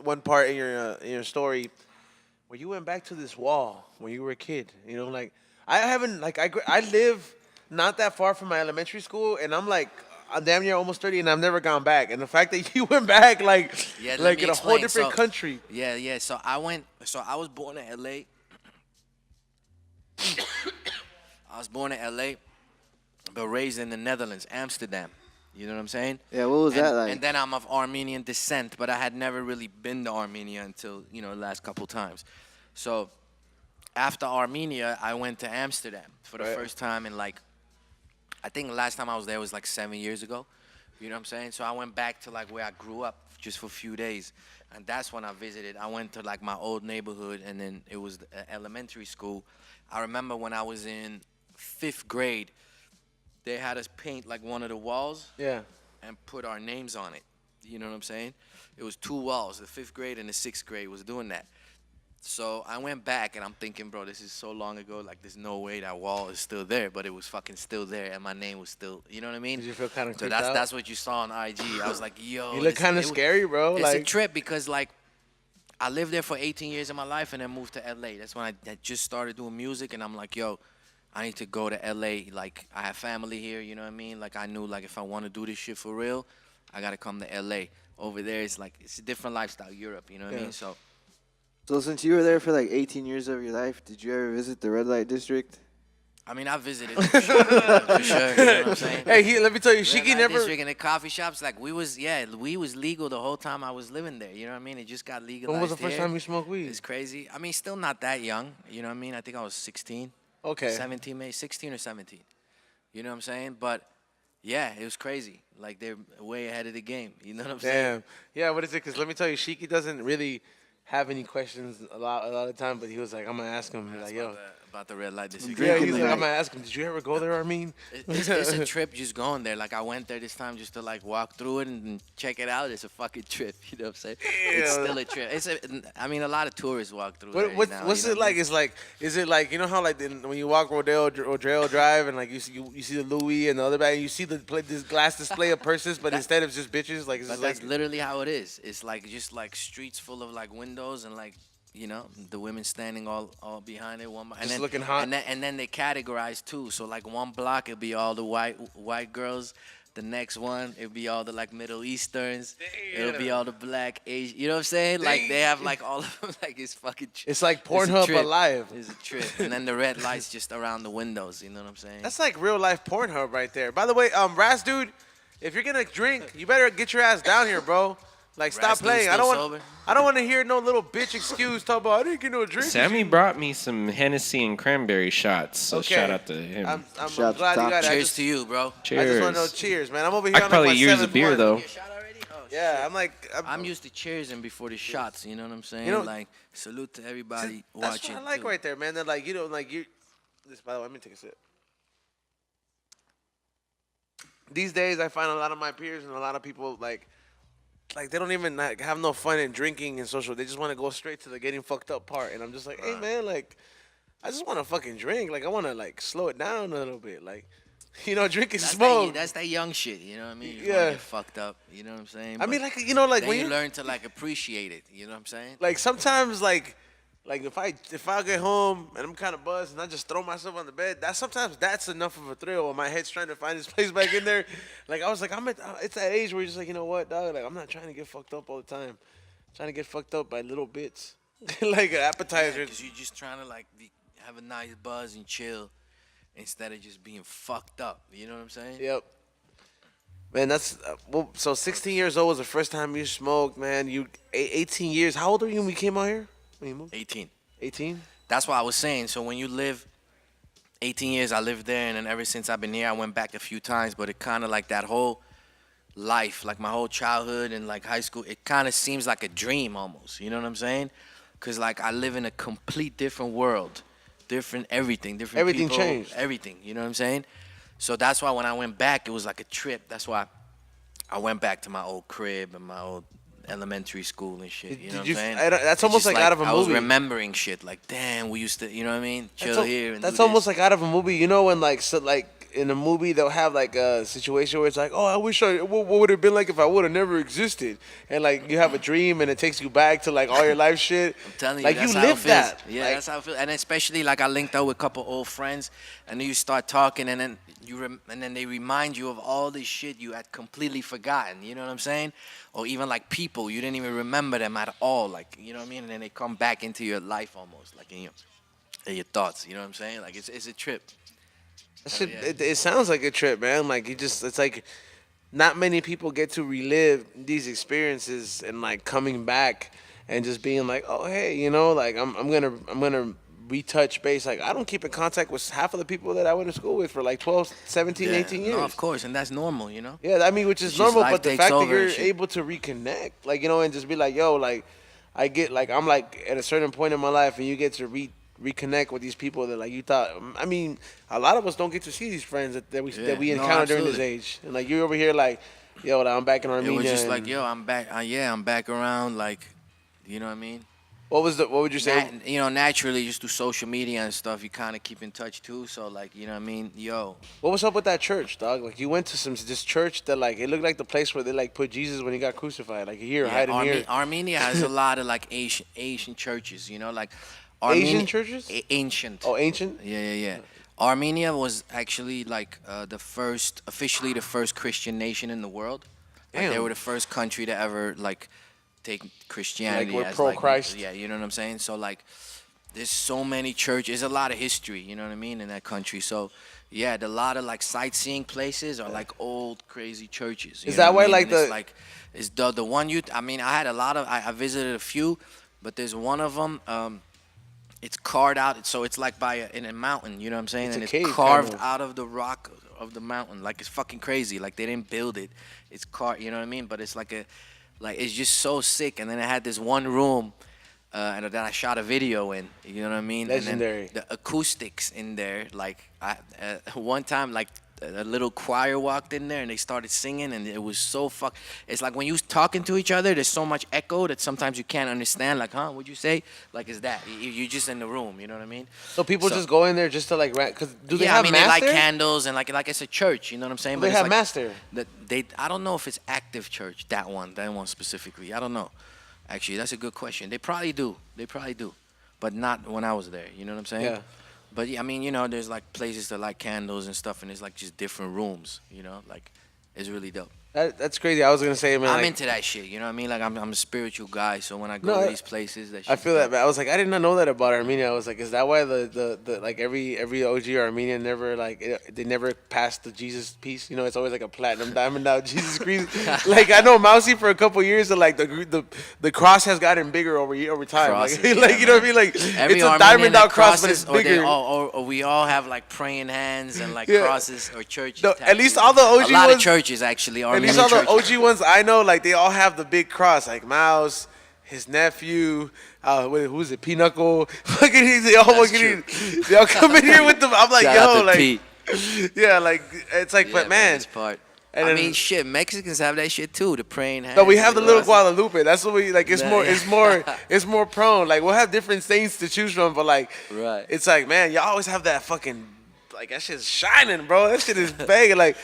one part in your story where you went back to this wall when you were a kid. Like I haven't like I live not that far from my elementary school, and I'm damn near almost 30, and I've never gone back. And the fact that you went back Yeah, let like me in a whole explain. different So- country. Yeah. So I was born in LA. I was born in LA, but raised in the Netherlands, Amsterdam. You know what I'm saying? Yeah, what was and, that like? And then I'm of Armenian descent, but I had never really been to Armenia until, the last couple times. So after Armenia, I went to Amsterdam for the Right. first time in like, I think the last time I was there was like 7 years ago. You know what I'm saying? So I went back to like where I grew up just for a few days. And that's when I visited. I went to like my old neighborhood, and then it was elementary school. I remember when I was in 5th grade, they had us paint like one of the walls Yeah. and put our names on it. You know what I'm saying? It was 2 walls. The 5th grade and the 6th grade was doing that. So I went back, and I'm thinking, bro, this is so long ago. Like, there's no way that wall is still there, but it was fucking still there, and my name was still. You know what I mean? Did you feel kind of So creeped out? that's what you saw on IG. I was like, yo. You look kind of scary, bro. It's Like a trip because like I lived there for 18 years of my life and then moved to LA. That's when I just started doing music, and I'm like, yo, I need to go to LA. Like, I have family here, you know what I mean? Like, I knew like if I want to do this shit for real, I gotta come to LA. Over there, it's like it's a different lifestyle, Europe. You know what I Yeah. mean? So. So since you were there for like 18 years of your life, did you ever visit the red light district? I mean, I visited for sure, for sure. You know what I'm saying? hey, let me tell you, Red Sheiky light never. district and the coffee shops, like we was legal the whole time I was living there. You know what I mean? It just got legalized. When was the first here. time you smoked weed? It's crazy. I mean, still not that young. You know what I mean? I think I was 16, Okay. 17, maybe 16 or 17. You know what I'm saying? But yeah, it was crazy. Like they're way ahead of the game. You know what I'm saying? Damn. Yeah. What is it? Because let me tell you, Sheiky doesn't really have any questions a lot of time, but he was like, I'm gonna ask him. Like, yo. About the red light district. Yeah, Drinking he's like, tonight. I'm gonna ask him. Did you ever go there, Armin? It's a trip just going there. Like I went there this time just to like walk through it and check it out. It's a fucking trip. You know what I'm saying? It's still a trip. I mean, a lot of tourists walk through there. now, What's you know it what I like? mean? It's like, is it like, you know how like when you walk Rodeo Drive and like you see the Louis and the other bag, and you see this glass display of purses, but instead of just bitches, like it's But just that's like literally how it is. It's like just like streets full of like windows and like, the women standing all behind it, and Just then looking hot. and then they categorize too. So like one block it'll be all the white girls. The next one it'll be all the like Middle Easterns. It'll be all the black Asian. You know what I'm saying? Like they have like all of them. Like it's fucking. it's like It's a Pornhub trip. alive. It's a trip. And then the red lights just around the windows. You know what I'm saying? That's like real life Pornhub right there. By the way, Raz dude, if you're gonna drink, you better get your ass down here, bro. Like, stop Rats dude playing. still sober? I don't want to hear no little bitch excuse talk about I didn't get no drink. Sammy brought me some Hennessy and cranberry shots, so Okay. shout out to him. I'm Shout out to glad you Tom. got it. Cheers to you, bro. Cheers. I just want to know cheers, man. I'm over here I on could probably like my use a seventh beer one. though. Shot already? Oh, Yeah, I'm like, I'm used to cheersing before the shots. You know what I'm saying? You know- like, salute to everybody that's watching. what I like too. right there, man. They're like, you know, like you. This, by the way, let me take a sip. These days, I find a lot of my peers and a lot of people like they don't even like have no fun in drinking and social. They just want to go straight to the getting fucked up part. And I'm just like, hey man, like I just want to fucking drink. Like I want to like slow it down a little bit. Like, you know, drink and smoke. That's that young shit. You know what I mean? You Yeah. wanna get fucked up. You know what I'm saying? I mean, But like you know, like then when you you learn to like appreciate it. You know what I'm saying? like sometimes like if I get home and I'm kind of buzzed and I just throw myself on the bed, sometimes that's enough of a thrill. When my head's trying to find its place back in there, like I was like it's that age where you're just like, you know what, dog, like I'm not trying to get fucked up all the time. I'm trying to get fucked up by little bits, like an appetizer. Because you're just trying to like have a nice buzz and chill instead of just being fucked up. You know what I'm saying? Yep. Man, that's so 16 years old was the first time you smoked, man. You 18 years. How old were you when we came out here? When you moved? 18. 18. That's what I was saying. So when you live 18 years, I lived there, and then ever since I've been here, I went back a few times. But it kind of like that whole life, like my whole childhood and like high school, it kind of seems like a dream almost. You know what I'm saying? Because like I live in a complete different world, different everything, different Everything people, changed. everything. You know what I'm saying? So that's why when I went back, it was like a trip. That's why I went back to my old crib and my old elementary school and shit. You know what I'm saying? That's It's almost just like out of a I was movie. remembering shit. Like, damn, we used to, you know what I mean? Chill here. And That's do almost this. like out of a movie. You know when like in a movie they'll have like a situation where it's like, oh, I wish what would it have been like if I would have never existed, and like you have a dream and it takes you back to like all your life shit. I'm telling you, like that's you how it lived feels. that. Yeah, Like, that's how I feel. And especially like I linked up with a couple old friends, and then you start talking, and then and then they remind you of all this shit you had completely forgotten. You know what I'm saying? Or even like people you didn't even remember them at all. Like, you know what I mean? And then they come back into your life almost, like in your thoughts. You know what I'm saying? Like it's a trip. that shit, yeah. it sounds like a trip, man. Like it's like not many people get to relive these experiences and like coming back and just being like, oh hey, you know, like I'm gonna retouch base. Like I don't keep in contact with half of the people that I went to school with for like 12, 17, Yeah. 18 years. No, of course, and that's normal. You know. Yeah, I mean, which is It's just normal, life but the takes fact that over and you're shit. able to reconnect, like, you know, and just be like, yo, like, I get, like, I'm, like, at a certain point in my life, and you get to reconnect with these people that, like, you thought, I mean, a lot of us don't get to see these friends that we Yeah, no, encounter during this absolutely. age. And, like, you're over here, like, yo, like, I'm back in Armenia. It was just and like, yo, I'm back. I'm back around. Like, you know what I mean? what would you say? You know, naturally, just through social media and stuff, you kind of keep in touch too. So, like, you know what I mean? Yo, What was up with that church, dog? Like, you went to this church that, like, it looked like the place where they, like, put Jesus when he got crucified. Like, here, hiding here. Armenia has a lot of like Asian churches. You know, like Asian churches? Ancient. Oh, ancient? Yeah. Armenia was actually like officially the first Christian nation in the world. Like, they Damn. were the first country to ever like take Christianity we're as pro-Christ. yeah, you know what I'm saying? So like there's so many churches, there's a lot of history, you know what I mean, in that country. So yeah, a lot of like sightseeing places are like old crazy churches. you Is know that what I why, mean? like, And it's the one I mean, I had a lot of I visited a few, but there's one of them it's carved out, so it's like in a mountain, you know what I'm saying? It's And a it's cave, carved kind of. out of the rock of the mountain. Like, it's fucking crazy. Like, they didn't build it. It's carved, you know what I mean? But it's like it's just so sick. And then I had this one room and that I shot a video in, you know what I mean? Legendary. And then the acoustics in there, like, one time, like, a little choir walked in there and they started singing, and it was so it's like when you talking to each other, there's so much echo that sometimes you can't understand, like, huh, what'd you say? Like, is that you're just in the room, you know what I mean? So people just go in there just to, like, because do they Yeah, have I mean, mass they light there? candles and like it's a church, you know what I'm saying? They it's have like, mass there. I don't know if it's active church, that one specifically. I don't know. Actually, that's a good question. They probably do, but not when I was there. You know what I'm saying? Yeah. But yeah, I mean, you know, there's like places to light candles and stuff, and it's like just different rooms. You know, like it's really dope. That's crazy. I was gonna say, man. I'm like, into that shit. You know what I mean? Like I'm a spiritual guy. So when I go No, to I- these places, that I shit's feel that, dope. but I was like, I did not know that about Armenia. I was like, is that why the like every OG Armenian never they never passed the Jesus piece? You know, it's always like a platinum diamond out Jesus Christ. Like I know Mousy for a couple years, and like the cross has gotten bigger over time. Crosses, Like, yeah, like you know what I mean? Like Every it's a Armenian diamond that out cross, but crosses, it's bigger. or we all have like praying hands and like Yeah. crosses or churches. No, at least all the OG a lot of ones- churches actually. At Armenian least all the churches. OG ones I know, like they all have the big cross, like Mouse, his nephew, who's it, Pinochle, fucking they all That's fucking they all come in here with them. I'm like, Shout out yo, to like, Pete. yeah, like it's like, Yeah, but man, this part. and I then- mean, shit, Mexicans have that shit too. The praying hands. no, we have the little crosses. Guadalupe. That's what we like. It's Yeah. more, it's more prone. Like we'll have different saints to choose from, but like, Right. it's like, man, y'all always have that fucking, like that shit's shining, bro. That shit is banging. Like,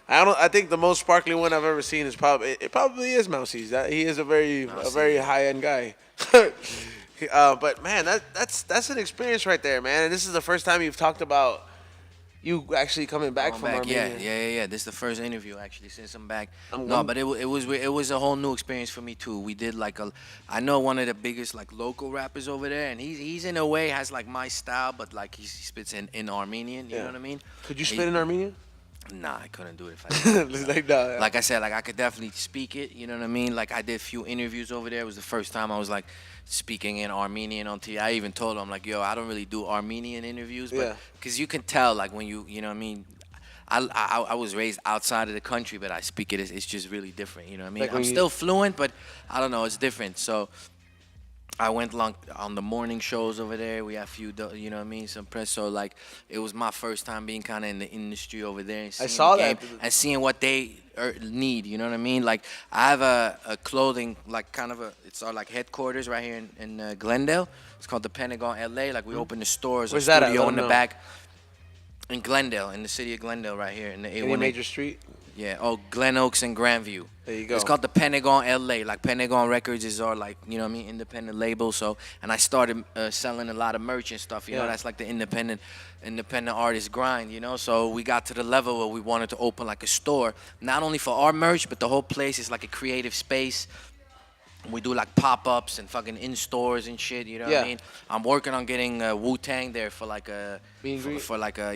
I think the most sparkly one I've ever seen is it probably is Mousie's. That he is a very high end guy. But man, that's an experience right there, man. And this is the first time you've talked about you actually coming back Going from back, Armenia. yeah. This is the first interview actually since I'm back. I'm- No, but it was a whole new experience for me too. We did like I know one of the biggest like local rappers over there, and he's in a way has like my style, but like he spits in Armenian. You know what I mean? Could you spit in Armenian? Nah, I couldn't do it if I did. It's like, nah. Like I said, like I could definitely speak it. You know what I mean? Like I did a few interviews over there. It was the first time I was like speaking in Armenian on TV. I even told him like, yo, I don't really do Armenian interviews, but Yeah. because you can tell like when you know what I mean. I was raised outside of the country, but I speak it. It's just really different. You know what I mean? Like when I'm you- still fluent, but I don't know. It's different. So I went along on the morning shows over there. We had a few, you know what I mean, some press. So like, it was my first time being kind of in the industry over there and seeing saw the game that. and seeing what they need. You know what I mean? Like, I have a clothing like kind of it's our like headquarters right here in Glendale. It's called the Pentagon LA. Like we opened the stores, Where's a that at? studio Let in 'em the know. back. In Glendale, in the city of Glendale, right here in the Any 818. major street? Yeah. Oh, Glen Oaks and Grandview. There you go. It's called the Pentagon LA. Like Pentagon Records is our like, you know what I mean, independent label. So, and I started selling a lot of merch and stuff. You know, Yeah. that's like the independent artist grind. You know, so we got to the level where we wanted to open like a store, not only for our merch, but the whole place is like a creative space. We do like pop-ups and fucking in stores and shit. You know what Yeah. I mean? I'm working on getting Wu-Tang there for like a Meet and greet? for like a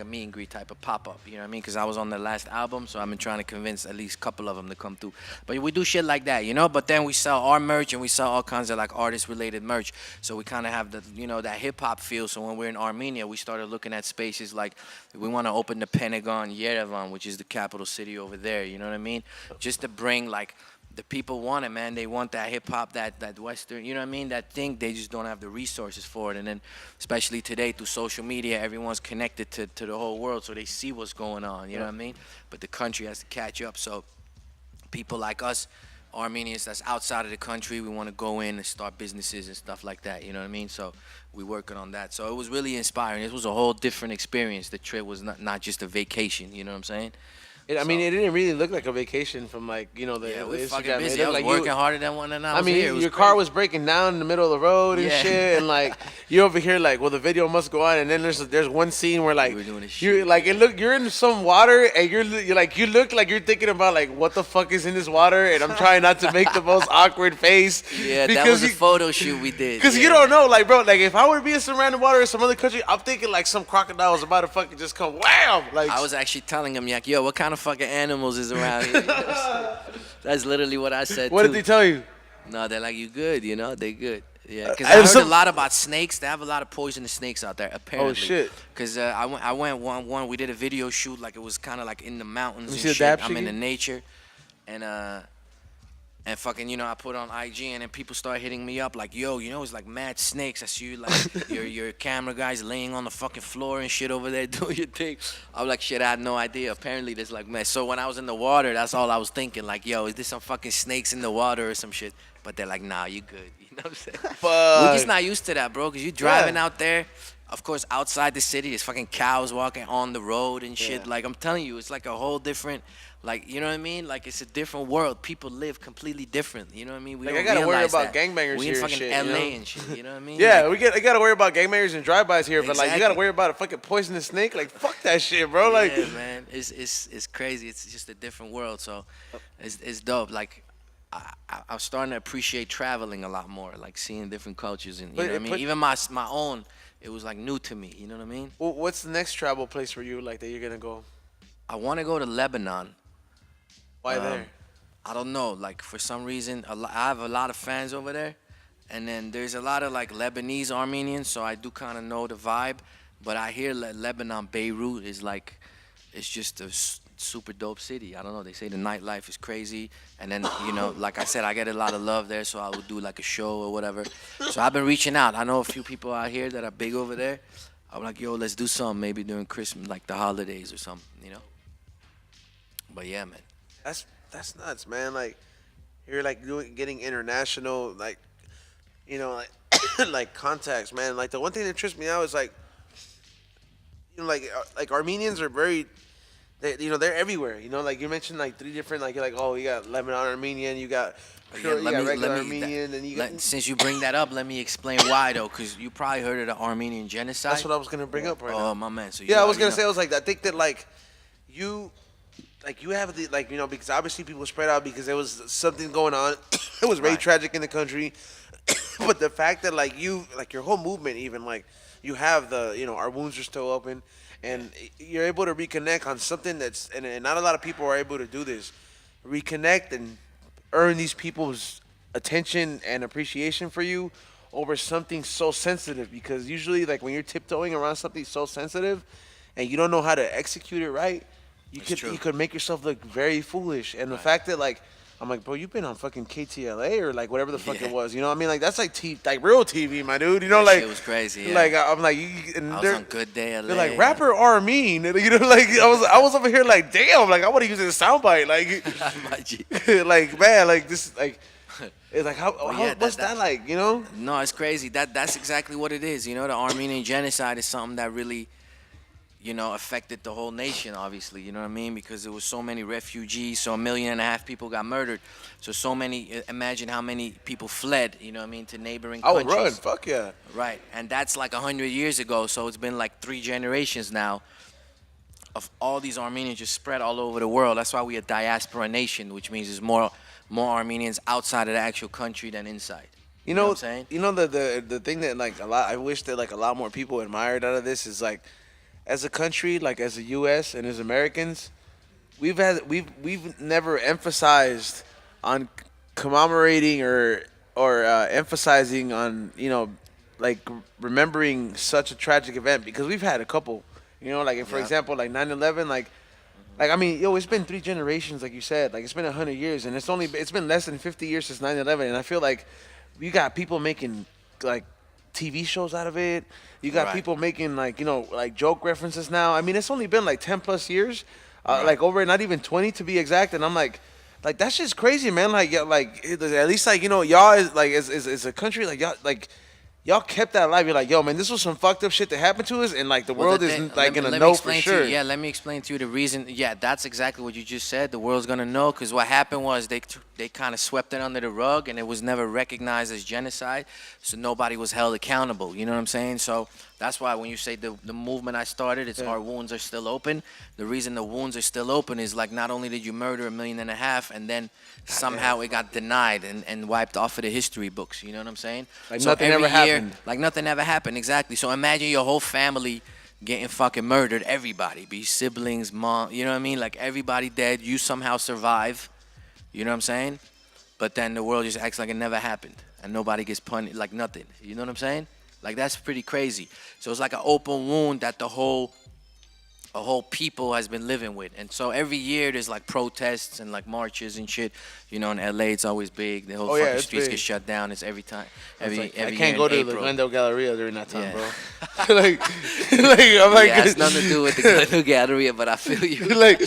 meet and greet type of pop-up. You know what I mean? Because I was on the last album, so I've been trying to convince at least a couple of them to come through. But we do shit like that, you know. But then we sell our merch and we sell all kinds of like artist-related merch. So we kind of have the that hip-hop feel. So when we're in Armenia, we started looking at spaces like we want to open the Pentagon Yerevan, which is the capital city over there. You know what I mean? Just to bring like. The people want it, man. They want that hip hop, that Western, you know what I mean? That thing. They just don't have the resources for it. And then, especially today through social media, everyone's connected to the whole world, so they see what's going on. You know what I mean? But the country has to catch up. So people like us, Armenians that's outside of the country, we want to go in and start businesses and stuff like that. You know what I mean? So we're working on that. So it was really inspiring. It was a whole different experience. The trip was not just a vacation. You know what I'm saying? I mean, it didn't really look like a vacation from like the Yeah, the we're Instagram. fucking It busy. looked I was like working harder than when I I was mean, here. It was your car crazy. was breaking down in the middle of the road and Yeah. shit, and like you're over here like, well, the video must go on, and then there's one scene where like We were doing this you're shit. like you're in some water, and you're like you look like you're thinking about like what the fuck is in this water, and I'm trying not to make the most awkward face. Yeah, that because was a photo shoot we did. Because you don't know, like, bro, like, if I were to be in some random water in some other country, I'm thinking, like, some crocodile was about to fucking just come wham! Like, I was actually telling him, like, yo, what kind of fucking animals is around here? That's literally what I said, what too. did they tell you? No, they're like, you good, you know? They good. Yeah, because And I heard some- a lot about snakes. They have a lot of poisonous snakes out there, apparently. Oh, shit. Because I went one, we did a video shoot, like, it was kind of like in the mountains You and see the shit. dab, I'm in Sheiky? the nature. And fucking, I put on IG, and then people start hitting me up like, yo, it's like mad snakes. I see you, like, your camera guys laying on the fucking floor and shit over there doing your thing. I was like, shit, I had no idea. Apparently, there's like, man. So when I was in the water, that's all I was thinking. Like, yo, is there some fucking snakes in the water or some shit? But they're like, nah, you good. You know what I'm saying? We're just not used to that, bro, because you're driving out there, of course, outside the city, there's fucking cows walking on the road and shit. Yeah. Like, I'm telling you, it's like a whole different, like, you know what I mean? Like, it's a different world. People live completely different. You know what I mean? We Like, don't I gotta worry realize about that. gangbangers We here in and fucking shit, LA you know? and shit. You know what I mean? Yeah, Like, I gotta worry about gangbangers and drive-bys here, but like you gotta Exactly. worry about a fucking poisonous snake. Like fuck that shit, bro. Like yeah, man, it's crazy. It's just a different world. So, it's dope. Like, I'm starting to appreciate traveling a lot more, like seeing different cultures and you know what I mean. Even my own, it was like new to me. You know what I mean? what's the next travel place for you like that you're gonna go? I want to go to Lebanon. Why there? I don't know. Like for some reason, I have a lot of fans over there, and then there's a lot of like Lebanese Armenians, so I do kind of know the vibe. But I hear Lebanon, Beirut is like, it's just a super dope city. I don't know. They say the nightlife is crazy, and then like I said, I get a lot of love there, so I would do like a show or whatever. So I've been reaching out. I know a few people out here that are big over there. I'm like, yo, let's do something maybe during Christmas, like the holidays or something, But yeah, man. That's nuts, man. Like you're like getting international, like like like contacts, man. Like the one thing that trips me out is like like Armenians are very they're everywhere. Like you mentioned like three different like you're like, oh, you got Lebanon Armenian, you got Yeah, you got regular Armenian, and you got since you bring that up, let me explain why though, because you probably heard of the Armenian genocide. that's what I was gonna bring up right now. Oh my man, so Yeah, I was gonna already say, I know. was like, I think that like you have the because obviously people spread out because there was something going on. It was very Right. tragic in the country, but the fact that like your whole movement even like you have the our wounds are still open, and you're able to reconnect on something that's and not a lot of people are able to do this, reconnect and earn these people's attention and appreciation for you over something so sensitive, because usually like when you're tiptoeing around something so sensitive and you don't know how to execute it right, It's true. you could make yourself look very foolish. And the fact that like I'm like, bro, you've been on fucking KTLA or like whatever the fuck Yeah. it was, what I mean? Like that's like like real TV, my dude. That Like shit was crazy. Yeah. like I'm like and I was they're, on Good Day LA. they're like rapper Armin, like I was over here like damn, like I want to use it as a soundbite, like My G. like man, like this like it's like how yeah, what's that like, No, it's crazy. That's exactly what it is. The Armenian genocide is something that really, affected the whole nation, obviously. You know what I mean? Because there was so many refugees, so 1.5 million people got murdered. So many, imagine how many people fled, you know what I mean, to neighboring I would countries. run, fuck yeah. Right. And that's like 100 years ago. So it's been like 3 generations now of all these Armenians just spread all over the world. That's why we a diaspora nation, which means there's more Armenians outside of the actual country than inside. You know know, what I'm saying? the thing that like I wish that like a lot more people admired out of this is like, as a country, like as the U.S. and as Americans, we've never emphasized on commemorating or emphasizing on like remembering such a tragic event, because we've had a couple, like for Yeah. example like 9/11, like I mean, it's been 3 generations, like you said. Like, it's been 100 years, and it's been less than 50 years since 9/11, and I feel like you got people making, like, TV shows out of it. You got Right. people making, like, like, joke references now. I mean, it's only been, like, 10-plus years, Right. like, over, not even 20 to be exact, and I'm like, that's just crazy, man. Like, yeah, like, at least, like, y'all, is, like, as a country, like, y'all kept that alive. You're like, yo, man, this was some fucked up shit that happened to us, and, like, the Well, world the is, thing- like, let me- gonna let me know for explain to sure. you- yeah, let me explain to you the reason. Yeah, that's exactly what you just said. The world's gonna know, because what happened was they kind of swept it under the rug, and it was never recognized as genocide, so nobody was held accountable. You know what I'm saying? So that's why when you say the movement I started, it's our wounds are still open. The reason the wounds are still open is like, not only did you murder 1.5 million, and then somehow it got denied and wiped off of the history books. You know what I'm saying? Like So nothing every ever year- happened. Like nothing ever happened, exactly. So imagine your whole family getting fucking murdered. Everybody, be siblings, mom, you know what I mean? Like everybody dead. You somehow survive. You know what I'm saying? But then the world just acts like it never happened, and nobody gets punished, like nothing. You know what I'm saying? Like that's pretty crazy. So it's like an open wound that the whole a whole people has been living with. And so every year there's like protests and like marches and shit. You know, in LA it's always big. The whole Oh, yeah, fucking it's streets big. get shut down. It's every time. Every I every can't year go in to April. the Glendale Galleria during that time, Yeah. bro. I'm like, Yeah, it has nothing to do with the Glendale Galleria, but I feel you. like,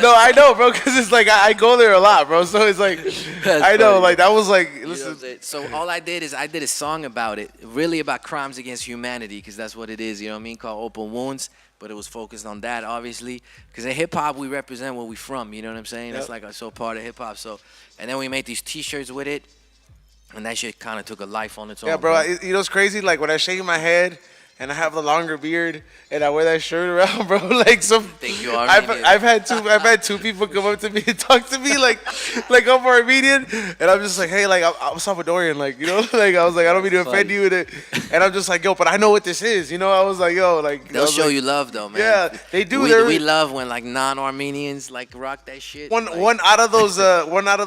no, I know, bro, because it's like I go there a lot, bro. So it's like, That's I know, funny. like that was like, You know what I'm listen, saying? So all I did is I did a song about it, really about crimes against humanity, because that's what it is. You know what I mean? Called Open Wounds, but it was focused on that, obviously, because in hip hop we represent where we from. You know what I'm saying? That's Yep. like so part of hip hop. So, and then we made these T-shirts with it, and that shit kind of took a life on its own. yeah, bro. You know what's crazy? Like when I shave my head and I have the longer beard and I wear that shirt around, bro. Like Think you're Armenian. I've had two people come up to me and talk to me like I'm Armenian, and I'm just like, hey, like I'm Salvadorian, like, you know, like I was like, I don't mean to offend Funny. you with it, and I'm just like, yo, but I know what this is, you know. I was like, yo, like They'll show you love though, man. Yeah, they do. We love when like non-Armenians like rock that shit. One like, one out of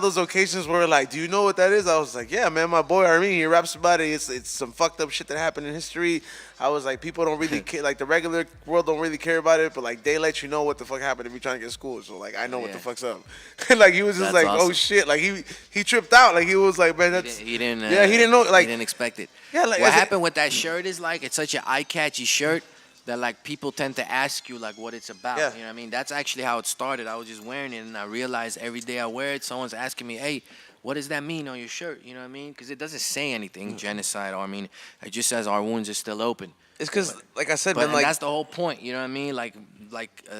those occasions where like, do you know what that is? I was like, yeah, man, my boy Armenian, he raps about it. It's some fucked up shit that happened in history. I was like, people don't really care, like the regular world don't really care about it, but like they let you know what the fuck happened if you're trying to get to school. So like I know what the Yeah. fuck's up. And like he was just That's like, oh awesome. shit, like he tripped out. Like he was like, man, that's He didn't. yeah, he didn't know. Like he didn't expect it. Yeah, like, what as a- happened with that shirt is like it's such an eye-catchy shirt that like people tend to ask you like what it's about. Yeah. You know what I mean? That's actually how it started. I was just wearing it, and I realized every day I wear it, someone's asking me, "Hey, what does that mean on your shirt?" You know what I mean? Because it doesn't say anything genocide. Or I mean, it just says our wounds are still open. it's because like I said, But man, and like that's the whole point. You know what I mean? Like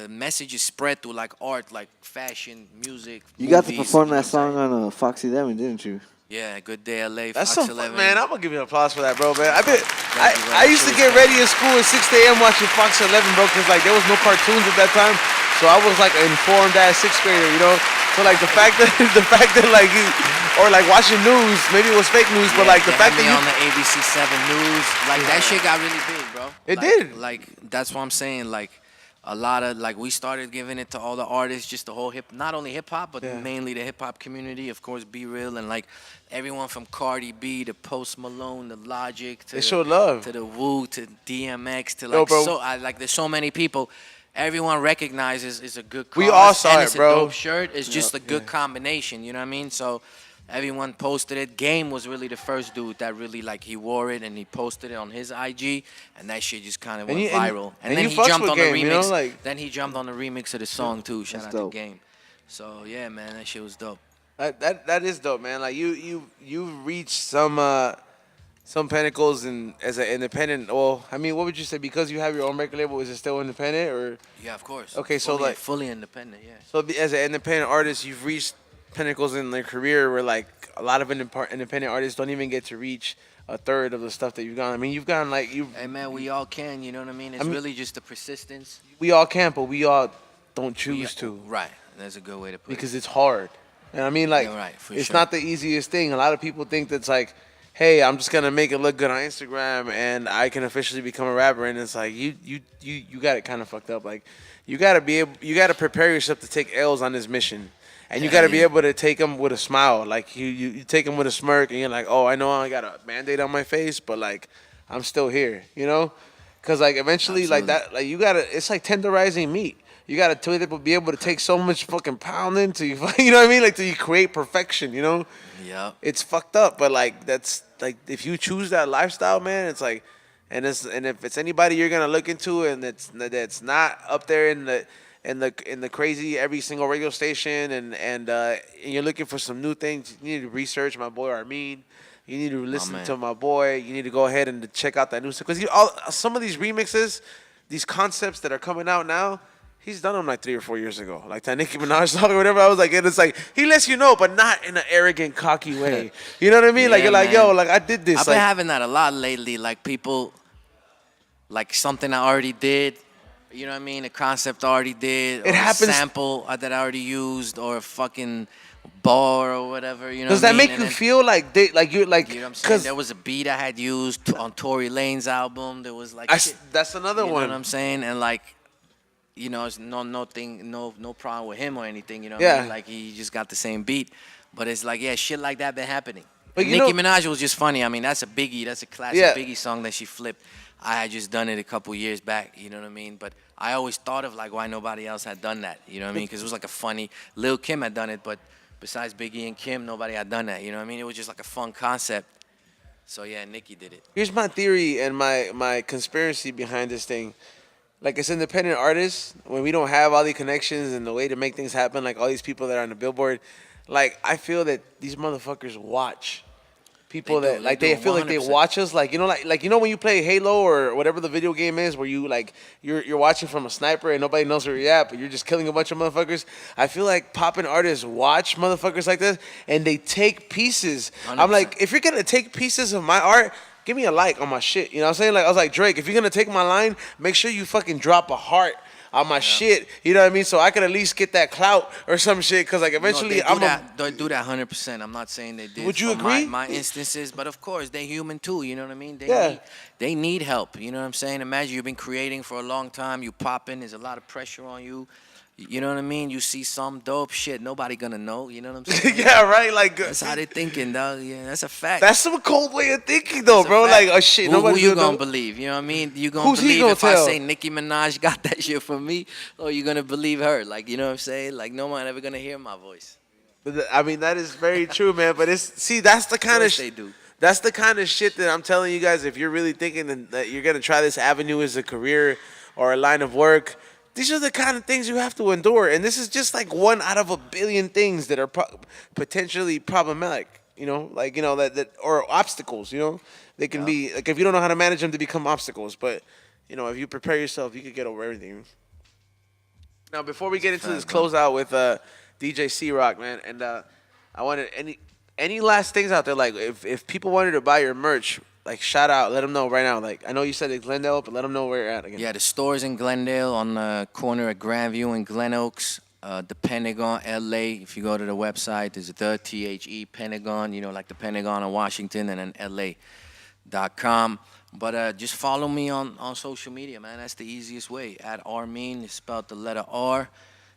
message is spread through like art, like fashion, music. You got to movies, perform you know that what I'm song on Fox 11, didn't you? Yeah, Good Day LA. that's Fox so 11. fun, man. I'm gonna give you an applause for that, bro, man. you, bro. I used to get ready at school at 6 a.m. watching Fox 11, bro, because like there was no cartoons at that time, so I was like an informed ass sixth grader, you know. So like the fact that like you or like watching news, maybe it was fake news, but like the They fact had that me you on the ABC 7 News, like that shit got really big, bro. It Like- did. Like that's what I'm saying. Like a lot of like we started giving it to all the artists, just the whole not only hip hop, but Yeah. mainly the hip hop community. Of course, Be Real and like everyone from Cardi B to Post Malone to Logic to They showed love. to the Wu to DMX to Yo, like bro. so I like there's so many people. Everyone recognizes it's a good cause. We all saw and it, it's bro. A dope shirt. It's just a good combination. You know what I mean? So everyone posted it. Game was really the first dude that really like he wore it and he posted it on his IG, and that shit just kind of And went you- and- viral. and then you he fucks jumped with on the Game, remix. you know, like- Then he jumped on the remix of the song too. Shout That's out dope. to Game. So yeah, man, that shit was dope. That is dope, man. Like you reached some pinnacles and as an independent. Well, I mean, what would you say? Because you have your own record label, is it still independent or? Yeah, of course. Okay, so, Fully- like- fully independent. Yeah. So as an independent artist, you've reached pinnacles in their career where like a lot of independent artists don't even get to reach a third of the stuff that you've gone. I mean, you've gone like Hey man, we all can. You know what I mean? It's mean- really just the persistence. we all can, but we all don't choose to Right. That's a good way to put because it. it's hard. And I mean, like, Yeah, right, for it's sure. not the easiest thing. A lot of people think that's like, hey, I'm just gonna make it look good on Instagram and I can officially become a rapper. And it's like you got it kind of fucked up. Like, you gotta prepare yourself to take L's on this mission. And you got to be Yeah. able to take them with a smile. Like, you take them with a smirk, and you're like, oh, I know I got a Band-Aid on my face, but, like, I'm still here, you know? Because, like, eventually, like, that, like, you got to, it's like tenderizing meat. You got to be able to take so much fucking pounding to, you know what I mean? Like, till you create perfection, you know? Yep. It's fucked up, but, like, that's, like, if you choose that lifestyle, man, it's like, and if it's anybody you're going to look into and that's not up there in the crazy every single radio station and you're looking for some new things, you need to research my boy Armin. You need to listen man. to my boy. You need to go ahead and check out that new stuff because some of these remixes, these concepts that are coming out now, he's done them like 3 or 4 years ago, like that Nicki Minaj song or whatever. I was like, and it's like he lets you know, but not in an arrogant, cocky way. You know what I mean? Like Yeah, you're like, man. yo, like I did this. I've been Like, having that a lot lately. Like people, like something I already did. You know what I mean? A concept I already did. Or It happens- A sample that I already used, or a fucking bar or whatever. You know. does what I that mean? make And you then- feel like you're like? You know what I'm saying? Because There was a beat I had used on Tory Lane's album. There was like shit. that's another You know one. what I'm saying? And like, you know, it's no problem with him or anything. You know what Yeah. I mean? Like he just got the same beat, but it's like, yeah, shit like that been happening. But you Nicki know, Minaj was just funny. I mean, that's a Biggie. That's a classic Yeah. Biggie song that she flipped. I had just done it a couple years back. You know what I mean? But I always thought of like why nobody else had done that. You know what I mean? Because it was like a funny. Lil Kim had done it, but besides Biggie and Kim, nobody had done that. You know what I mean? It was just like a fun concept. So yeah, Nicki did it. here's my theory and my conspiracy behind this thing. Like, as independent artists, when we don't have all the connections and the way to make things happen, like all these people that are on the billboard, like I feel that these motherfuckers watch people They do, that like they they do, feel like they 100%. watch us, like like you know when you play Halo or whatever the video game is, where you like you're watching from a sniper and nobody knows where you're at, but you're just killing a bunch of motherfuckers. I feel like poppin' artists watch motherfuckers like this and they take pieces. I'm 100%. like, if you're gonna take pieces of my art, give me a like on my shit. You know what I'm saying? Like I was like, Drake, if you're gonna take my line, make sure you fucking drop a heart on my shit. You know what I mean? So I could at least get that clout or some shit. Cause like eventually No, I'm they do that 100%. I'm not saying they did. Would you for agree? My instances, but of course they human too. You know what I mean? Yeah. They need help. You know what I'm saying? Imagine you've been creating for a long time. You popping. There's a lot of pressure on you. You know what I mean? You see some dope shit. Nobody gonna know. You know what I'm saying? yeah, right. Like That's how they thinking, dog. Yeah, that's a fact. that's some cold way of thinking though, That's a bro. fact. Like, oh shit, Who nobody you gonna know. believe? You know what I mean? You gonna Who's he believe gonna if tell? I say Nicki Minaj got that shit from me, or you gonna believe her? Like, you know what I'm saying? Like, no one ever gonna hear my voice. But I mean, that is very true, man. But that's the kind of course they do. That's the kind of shit that I'm telling you guys. If you're really thinking that you're gonna try this avenue as a career or a line of work, these are the kind of things you have to endure. And this is just like one out of a billion things that are potentially problematic. You know, like that or obstacles. You know, they can be like if you don't know how to manage them, they become obstacles. But if you prepare yourself, you could get over everything. Now, before we get into this closeout with DJ C Rock, man, and I wanted any last things out there, like if people wanted to buy your merch, like shout out, let them know right now. Like I know you said it's Glendale, but let them know where you're at again. Yeah, the store's in Glendale on the corner of Grandview and Glen Oaks. The Pentagon, LA. If you go to the website, there's the THE Pentagon, like the Pentagon in Washington, and then LA.com. But just follow me on social media, man. That's the easiest way. At Armin, it's spelled the letter R,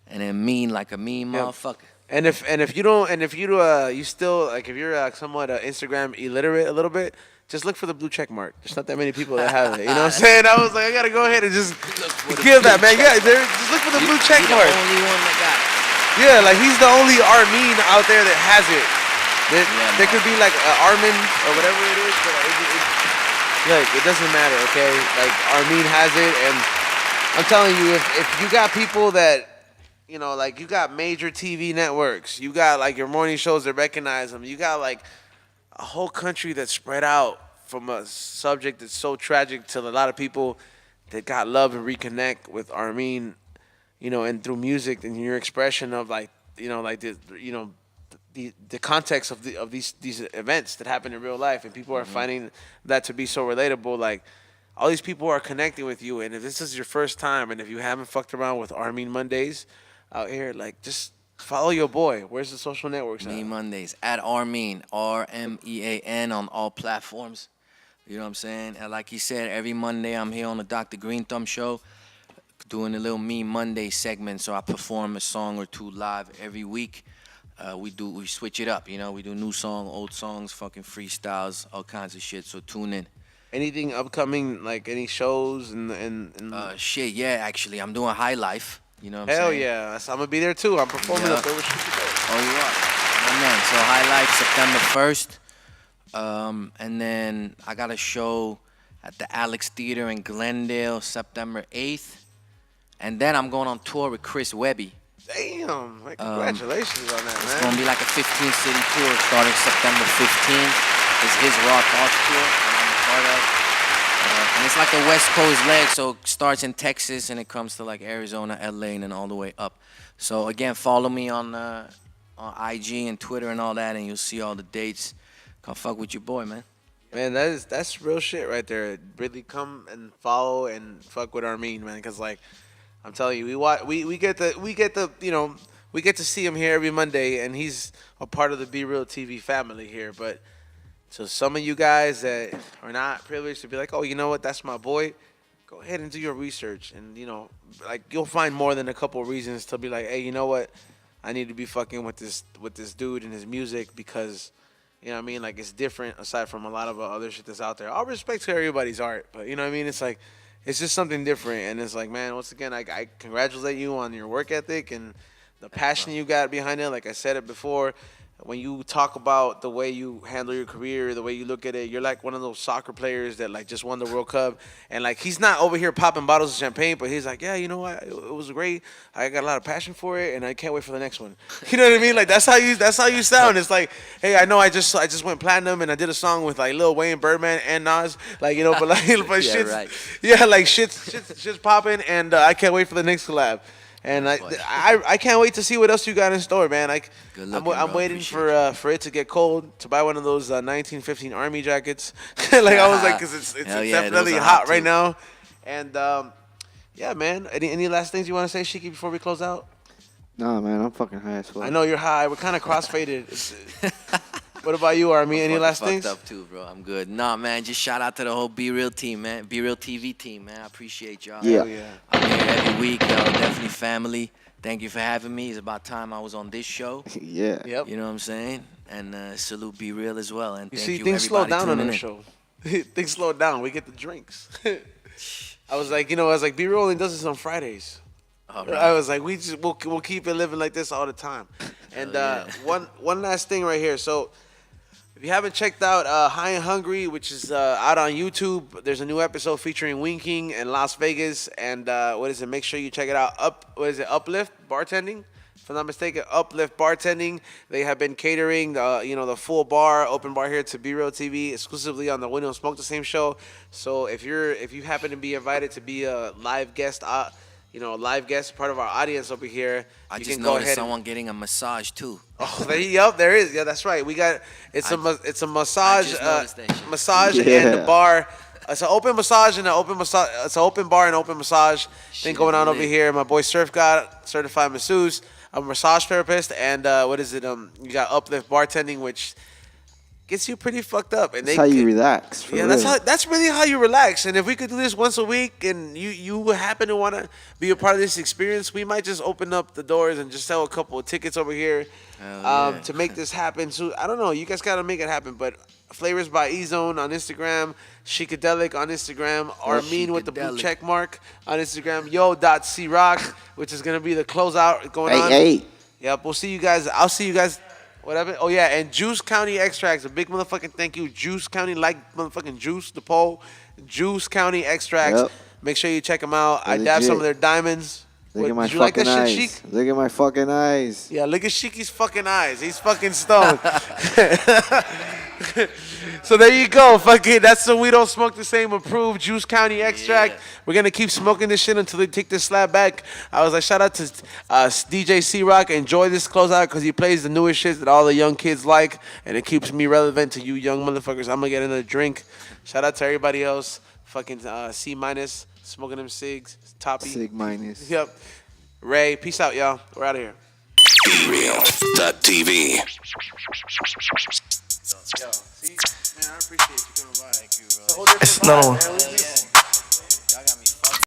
and then mean like a mean motherfucker. And if you still like if you're somewhat Instagram illiterate a little bit, just look for the blue check mark. There's not that many people that have it. You know what I'm saying? I was like, I gotta go ahead and just give that, man. Yeah, just look for the blue check mark. You're the only one that got it. Yeah, like he's the only Armin out there that has it. There could be like Armin or whatever it is, but it doesn't matter, okay? Like Armin has it, and I'm telling you, if you got people that like you got major TV networks, you got like your morning shows that recognize them, you got like a whole country that's spread out from a subject that's so tragic to a lot of people that got love and reconnect with Armin, and through music and your expression of like the context of these events that happen in real life, and people are finding that to be so relatable. Like all these people are connecting with you, and if this is your first time, and if you haven't fucked around with Armin Mondays out here, like just follow your boy. Where's the social networks? Mean Mondays at Armin, RMEAN on all platforms. You know what I'm saying? And like he said, every Monday I'm here on the Dr. Greenthumb show doing a little Mean Monday segment. So I perform a song or two live every week. We switch it up, we do new song, old songs, fucking freestyles, all kinds of shit. So tune in. Anything upcoming, like any shows and shit, yeah, actually I'm doing High Life. You know what I'm hell saying? yeah, I'm gonna be there too. I'm performing up there with Sheiky Dabarino. Oh, you are? Oh, man. So High Life, September 1st. And then I got a show at the Alex Theater in Glendale, September 8th. And then I'm going on tour with Chris Webby. Damn, like, congratulations on that, It's man. going to be like a 15-city tour starting September 15th. It's his Raw Thoughts tour that I'm a part of. And it's like a West Coast leg, so it starts in Texas and it comes to like Arizona, LA, and then all the way up. So again, follow me on IG and Twitter and all that, and you'll see all the dates. Come fuck with your boy, man. Man, that's real shit right there. Really come and follow and fuck with Armin, man, because like I'm telling you, we get to see him here every Monday, and he's a part of the Be Real TV family here, but. So some of you guys that are not privileged to be like, oh, you know what, that's my boy, go ahead and do your research. And, like you'll find more than a couple of reasons to be like, hey, you know what, I need to be fucking with this dude and his music because, You know what I mean? Like, it's different aside from a lot of other shit that's out there. All respect to everybody's art, but you know what I mean? It's like, it's just something different. And it's like, man, once again, I congratulate you on your work ethic and the passion you got behind it. Like I said it before, when you talk about the way you handle your career, the way you look at it, you're like one of those soccer players that like just won the World Cup, and like he's not over here popping bottles of champagne, but he's like, yeah, you know what, it was great. I got a lot of passion for it, and I can't wait for the next one. You know what I mean? Like that's how you sound. It's like, hey, I know I just went platinum, and I did a song with like Lil Wayne, Birdman, and Nas, like you know, but like but Yeah, shit's right. yeah, like shit's popping, and I can't wait for the next collab. And I can't wait to see what else you got in store, man. Like Good looking, I'm bro. waiting Appreciate for it to get cold to buy one of those 1915 Army jackets. Like I was like, because it's Hell yeah, those definitely are hot hot, right too. now. And yeah, man. Any last things you want to say, Sheiky, before we close out? Nah, man, I'm fucking high as fuck. I know you're high. We're kind of crossfaded. What about you, Army? Any Fucking last fucked things? up too, bro. I'm good. Nah, man. Just shout out to the whole Be Real team, man. Be Real TV team, man. I appreciate y'all. Yeah. Hell yeah. I'm here every week. Y'all definitely family. Thank you for having me. It's about time I was on this show. Yeah. Yep. You know what I'm saying? And salute Be Real as well. And You thank see, you things slow everybody down on tuning our in. show. Things slow down. We get the drinks. I was like, Be Real only does this on Fridays. All right. I was like, we'll keep it living like this all the time. And yeah. one last thing right here. So if you haven't checked out High and Hungry, which is out on YouTube, there's a new episode featuring Winking and Las Vegas. And make sure you check it out. Uplift Bartending? If I'm not mistaken, Uplift Bartending. They have been catering the full bar, open bar here to Be Real TV exclusively on the We Don't Smoke the Same show. So if you happen to be invited to be a live guest, part of our audience over here, I you just can go noticed ahead. someone getting a massage too. Oh, there is. Yeah, that's right. We got it's a massage, just noticed that shit. massage and Yeah. the bar. It's an open massage and an open massage. It's an open bar and open massage thing Shit going on lit. over here. My boy Surf God, certified masseuse, a massage therapist, and you got Uplift Bartending, which gets you pretty fucked up. And That's how you relax. For yeah, real. that's really how you relax. And if we could do this once a week, and you happen to want to be a part of this experience, we might just open up the doors and just sell a couple of tickets over here Hell yeah. to make this happen. So I don't know, you guys gotta make it happen. But Flavors by E-Zone on Instagram, Sheikadelic on Instagram, Armin with the blue Sheikadelic. check mark on Instagram, yo.crock, which is gonna be the closeout going on. Hey. Yep, we'll see you guys. I'll see you guys. Whatever. Oh yeah, and Juice County Extracts. A big motherfucking thank you, Juice County, like motherfucking Juice the pole. Juice County Extracts. Yep. Make sure you check them out. I They're dab some legit. of their diamonds. Look at my Did you like fucking that eyes. shit, Sheik? Look at my fucking eyes. Yeah, look at Sheiky's fucking eyes. He's fucking stoned. So there you go. Fucking that's the We Don't Smoke the Same approved Juice County Extract. Yeah. We're gonna keep smoking this shit until they take this slab back. I was like, shout out to DJ C-Rock. Enjoy this closeout because he plays the newest shit that all the young kids like, and it keeps me relevant to you young motherfuckers. I'm gonna get another drink. Shout out to everybody else. Fucking C minus smoking them cigs. Toppy. Sig minus. Yep. Ray, peace out, y'all. We're out of here. BeReal.tv. Yo, see, man, I appreciate you coming by. Thank you, bro. It's a whole different vibe, man.